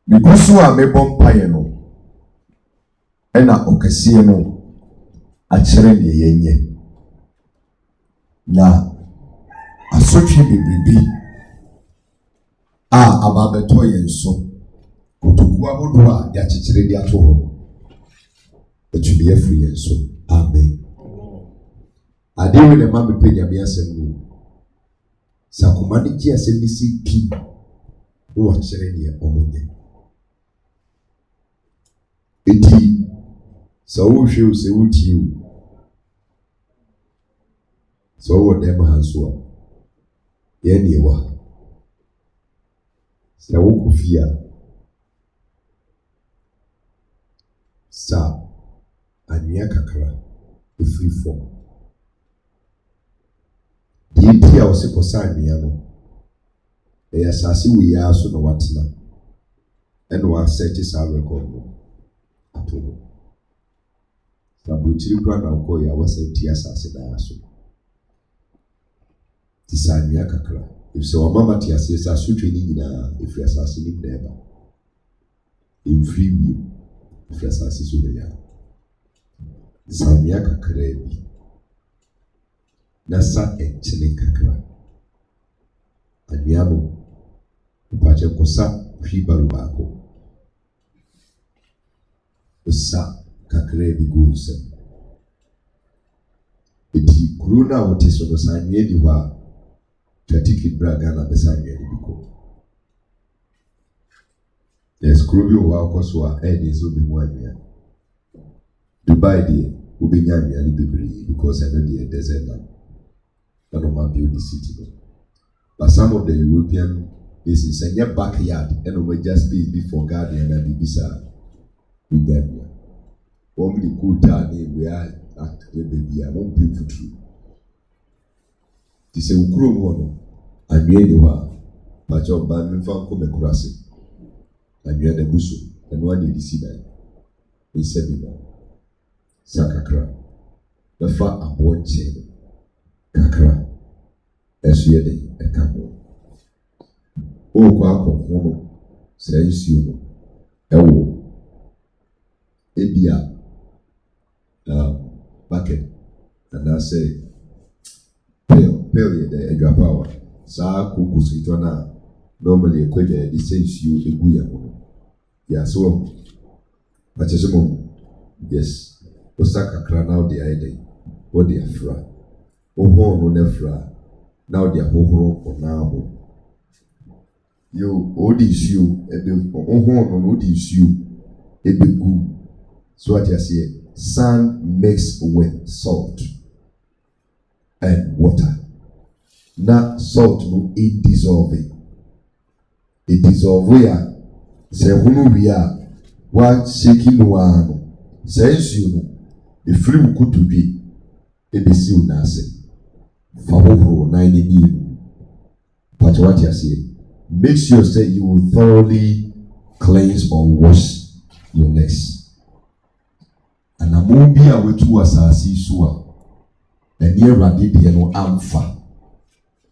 Because you are me bomb pie no. ɛna ɔkɛseɛ no akyerɛ deɛ yɛnyɛ na asotwe bebrebe a ababɛtɔ yɛn so kotoku ahodoɔ a yɛakyekyere de ato hɔ atumi afiri yɛn so. Amen. Adeɛ ne ma mepɛ nyame asɛm no sɛ akoma no gye asɛm ne si pi na wakyerɛ deɛ ɔmo nyɛ. Enti sɛ wohwɛ o sɛ wotie o sɛ wowɔ dɛm ha nso a yɛn ne ɛwɔ ha. Sɛ wokɔ fie a sa anwea kakra ɛfiri fam. Deɛ nti a wɔsɛ kɔsa anwea no ɛyɛ asase wɔ yi ara so na watena ɛna wasɛte saa rekɔd no ato no. Sɛ aburokyiri kora na wokɔ yi a wɔsɛ ti asase daa so ti sa anwea kakra ɛfisɛ wɔmama te aseɛ sɛ asotwe no nyinaa ɛfiri asase no nyinaa ɛba ɛmfiri wiem ɛfiri asase so bɛyɛ a sa anwea kakra bi na sa ɛnkyene kakra anwea no mpakyɛ kɔsa hwibaro baako ɔsa kakra bi gu nsɛm. Eti kuro no a wɔte so no sa anwea di hɔ a twa ticket bra Ghana bɛsa anwea no bi kɔ. Yes, kuro bi wɔ hɔ akɔ so a ɛyɛ sɛ obɛmu anwea. Dubai deɛ wobɛnya anwea no bebree because ɛno deɛ desert land na ɔma build the city no. But some of the European places sɛ nyɛ backyard ɛna ɔmagya space bi for garden na biribi saa wonya anwea. Wɔn de kuta ne wia akere baabi a wɔn mpɛ futuro. Ti sɛ wokuro mu hɔ no anwea ni hɔ a pakyɛ ɔbaa mmefa nkɔ mɛkoro ase anwea na egu so ɛno ade de si dan nsɛ bi no sa kakra bɛfa aboɔ nkyɛn no kakra ɛso yɛ de ɛka ho. Ɔrekɔ akɔho no saa nsuo no ɛwɔ ebi a bucket anaasɛ pail yɛ dɛ adwapawa saa koko sitwa na normally ekɔgya yɛde sɛ nsuo egu yɛn ho no yɛase wɔ akyɛ sɛ mo yes wosa kakra na wode ayɛ dɛ wode afra wohɔn no na afra na wode ahohoro ɔnaa ho yo wode nsuo ebe wohɔn no wode nsuo ebegu so what you say sand mixed with salt and water. Na salt no it dissolve ya se hunu wi a wa shake no ano se nsuo no efiri mukutudwe ebesi unase fa hohoro na ni ni but what you say make sure say you will thoroughly cleanse or wash your legs. Anamo bi a wetu asase so a ani Awurade de no amfa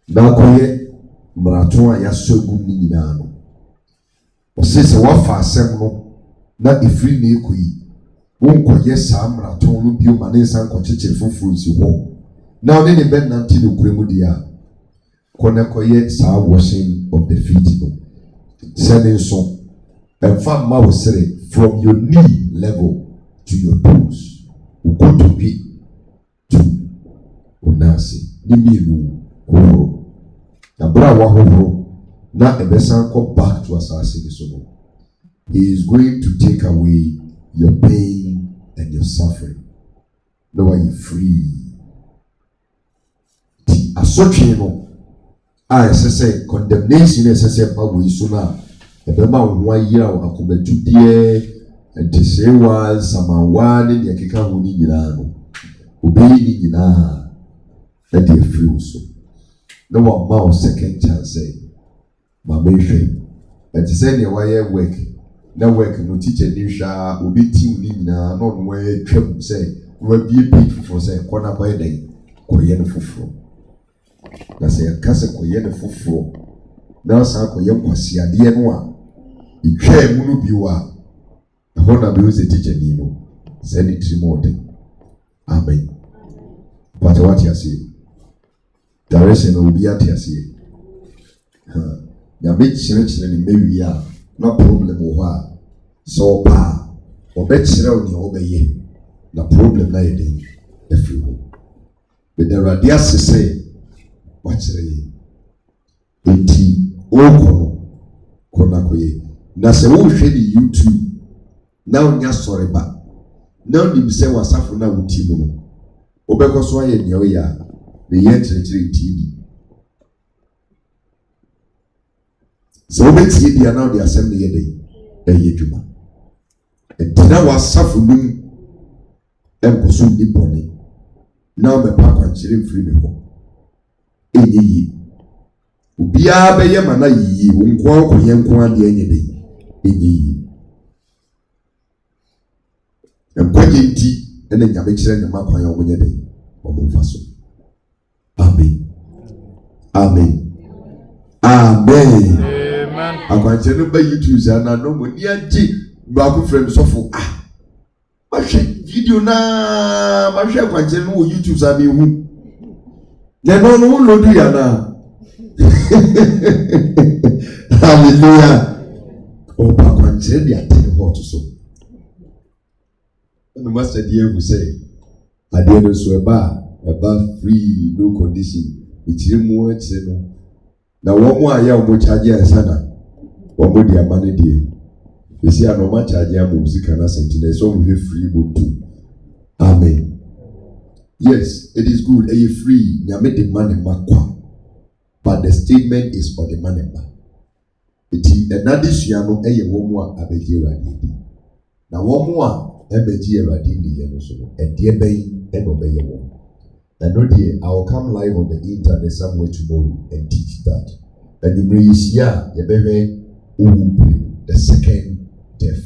na koye marato a yasogum ni nyinaa no osese wafa asɛm no na efiri na ekoyi wonkoye saa marato no bi o mane nsan kɔkyekyere foforo nsi hɔ na ɔne ne bɛ nante no kuremu di a kɔne koye saa washing of the feet no sɛne nso ɛmfa ma wo sere from your knee level to your toes, uko to be to onase. Ni mienu hohoro. Na bra wa hohoro na ebesan come back to asase ni so no. He is going to take away your pain and your suffering. Now are you free? Ti asotwe no a esese condemnation esese ba wo iso na ebema wo ayira wo akomatudeɛ Ntisewa samawa ne deɛ keka ho ni nyinaa no obeyi ni nyinaa ɛde afiri wo so na wama wo second chance ma mehwɛ ɛte sɛ deɛ wayɛ work na work no teacher ni hwa obi team ni nyinaa na ɔno wɔyɛ twam sɛ wabie page foforɔ sɛ kɔ na kɔyɛ dɛn kɔyɛ no foforɔ na sɛ yɛka sɛ kɔyɛ no foforɔ na ɔsan kɔyɛ nkwasiadeɛ no a ɛtwa mu no bi wɔ a ɛhɔ na bɛwɔ sɛ teacher ni no Send it to more. Amen. But what you say? Direction will be at your say. Ya make children maybe ya no problem or so pa or bet children obey na problem na yede every but there are dear say watch re enti kono koye na se wo hwe ni YouTube na onya sorry ba na nim se wasafo na wuti mu no obekọ so aye ne oya be ye chire TV so obeti dia na the assembly ye dey edwuma entina wasafo num enkoso di boni na me pa kwanchire mfiri me ho enyi ubia be ye mana yiyi wo nko akoye nko ade enyi dey enyi nkwaje nti ene nyame kire ne makwan yo munye dey omumfaso. Amen. Amen. Amen. Amen. Akwanche no ba YouTube za na no mo ni agi ba ku frame sofo ma hwe video na ma hwe akwanche no YouTube za be hu ne no lodu ya na hallelujah o pa akwanche dia tene hot so no master dia hu say ade no so eba free no condition itire mu akire no na wo mu aya wo charge ansana wo mo dia mane die esi ano ma charge am musika na sentinel so we free botu. Amen. Yes, it is good. Are you free? Nyame de money makwa. But the statement is for the money ba. Iti enade sua no eye wo mu a abeji erade di. Na wo mu a ebeji erade di ye no so ede ben e no be ye wo. I know I will come live on the internet somewhere tomorrow and teach that. And the Malaysia, the second death.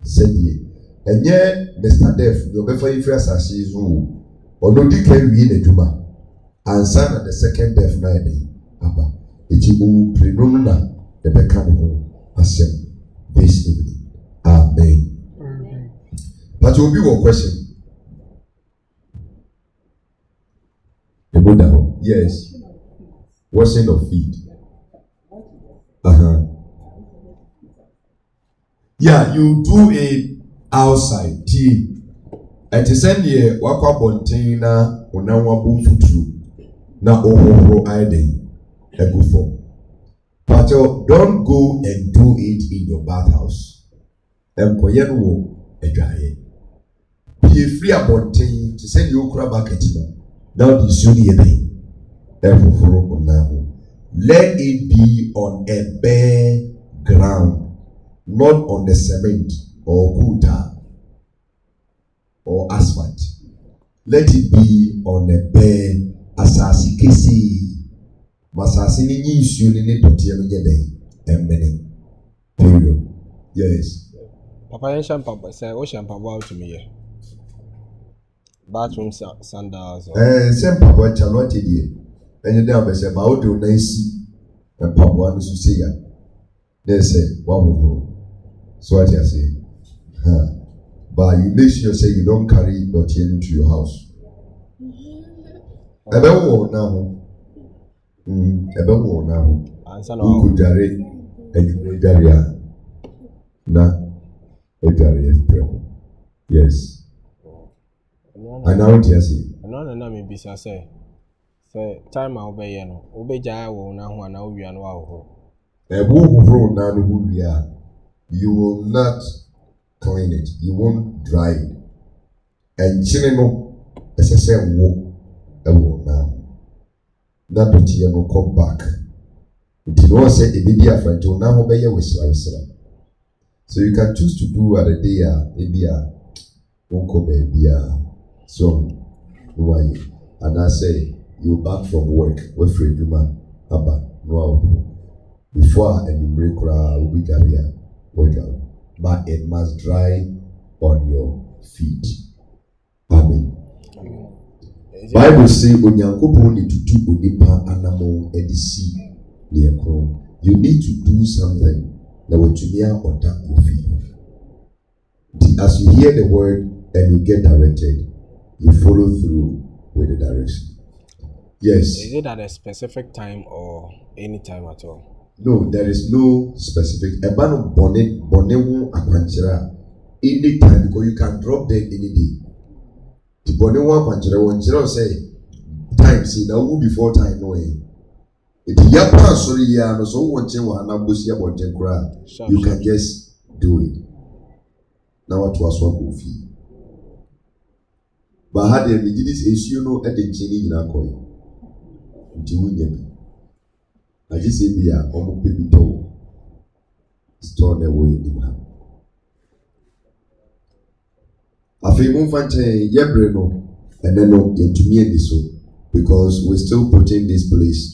Said ye. And yet, Mr. Death, you be for your first ashes, or no, you can read the Juma. And son of the second death night, Abba. It's you pray no, the become home, assemble this evening. Amen. But will be one question. Yes. Washing of feet. Yeah, you do it outside. And to send ye wakwa bontina unawa bumfutu na ohoho aide egufo. But don't go and do it in your bathhouse. Koyenwo edwaye. Be free abontin to send you okra bucket. Now the suni ebe efoforo onaho. Let it be on a bare ground, not on the cement or kuta or asphalt. Let it be on a bare asasi kesi. Masasi ni nyisu ni dotie no yede emene. Period. Yes. Papa yen shampoo say o shampoo out to me here. Bathroom sandals. Same papa chalote die. Enye dey abese ba o do na esi. Papa anu so say ya. They say wa ho. So what you say? But you make sure say you don't carry dotie into your house. Ebe wo na ho. Ebe wo na ho. You could jare and jare na ejare yes. And now what you say? No na me bisa say time a obeye no obeja wo na ho na owia no aho. Ebu na no wia. You will not clean it. You won't dry it. And chino as I say wo now. That but you no come back. It no say e be dia friend to na ho be ye wesra. So you can choose to do at a day maybe won't baby so why and I say you back from work with free Juma Abba no before any break will be career but it must dry on your feet. Amen. Bible say onyankopon ni tutu onipa anamo edisi ne ekro. You need to do something that will tunia on that your feet. As you hear the word, and you get directed, you follow through with the direction. Yes. Is it at a specific time or any time at all? No, there is no specific. Ebano bonne akwanchira any time, because you can drop dead any day. The bonne akwanchira say time see now before time no way. It yapa sorry ya no so wonche wa na bosi abonje kra. You can just do it. Now what was what go fi. But had the this issue no at the chini nyina koy. Nti wunye bi. I just say be a omo baby to store the way in him. Afei mo fanche yebre no and then no yentumi edi so, because we're still putting this place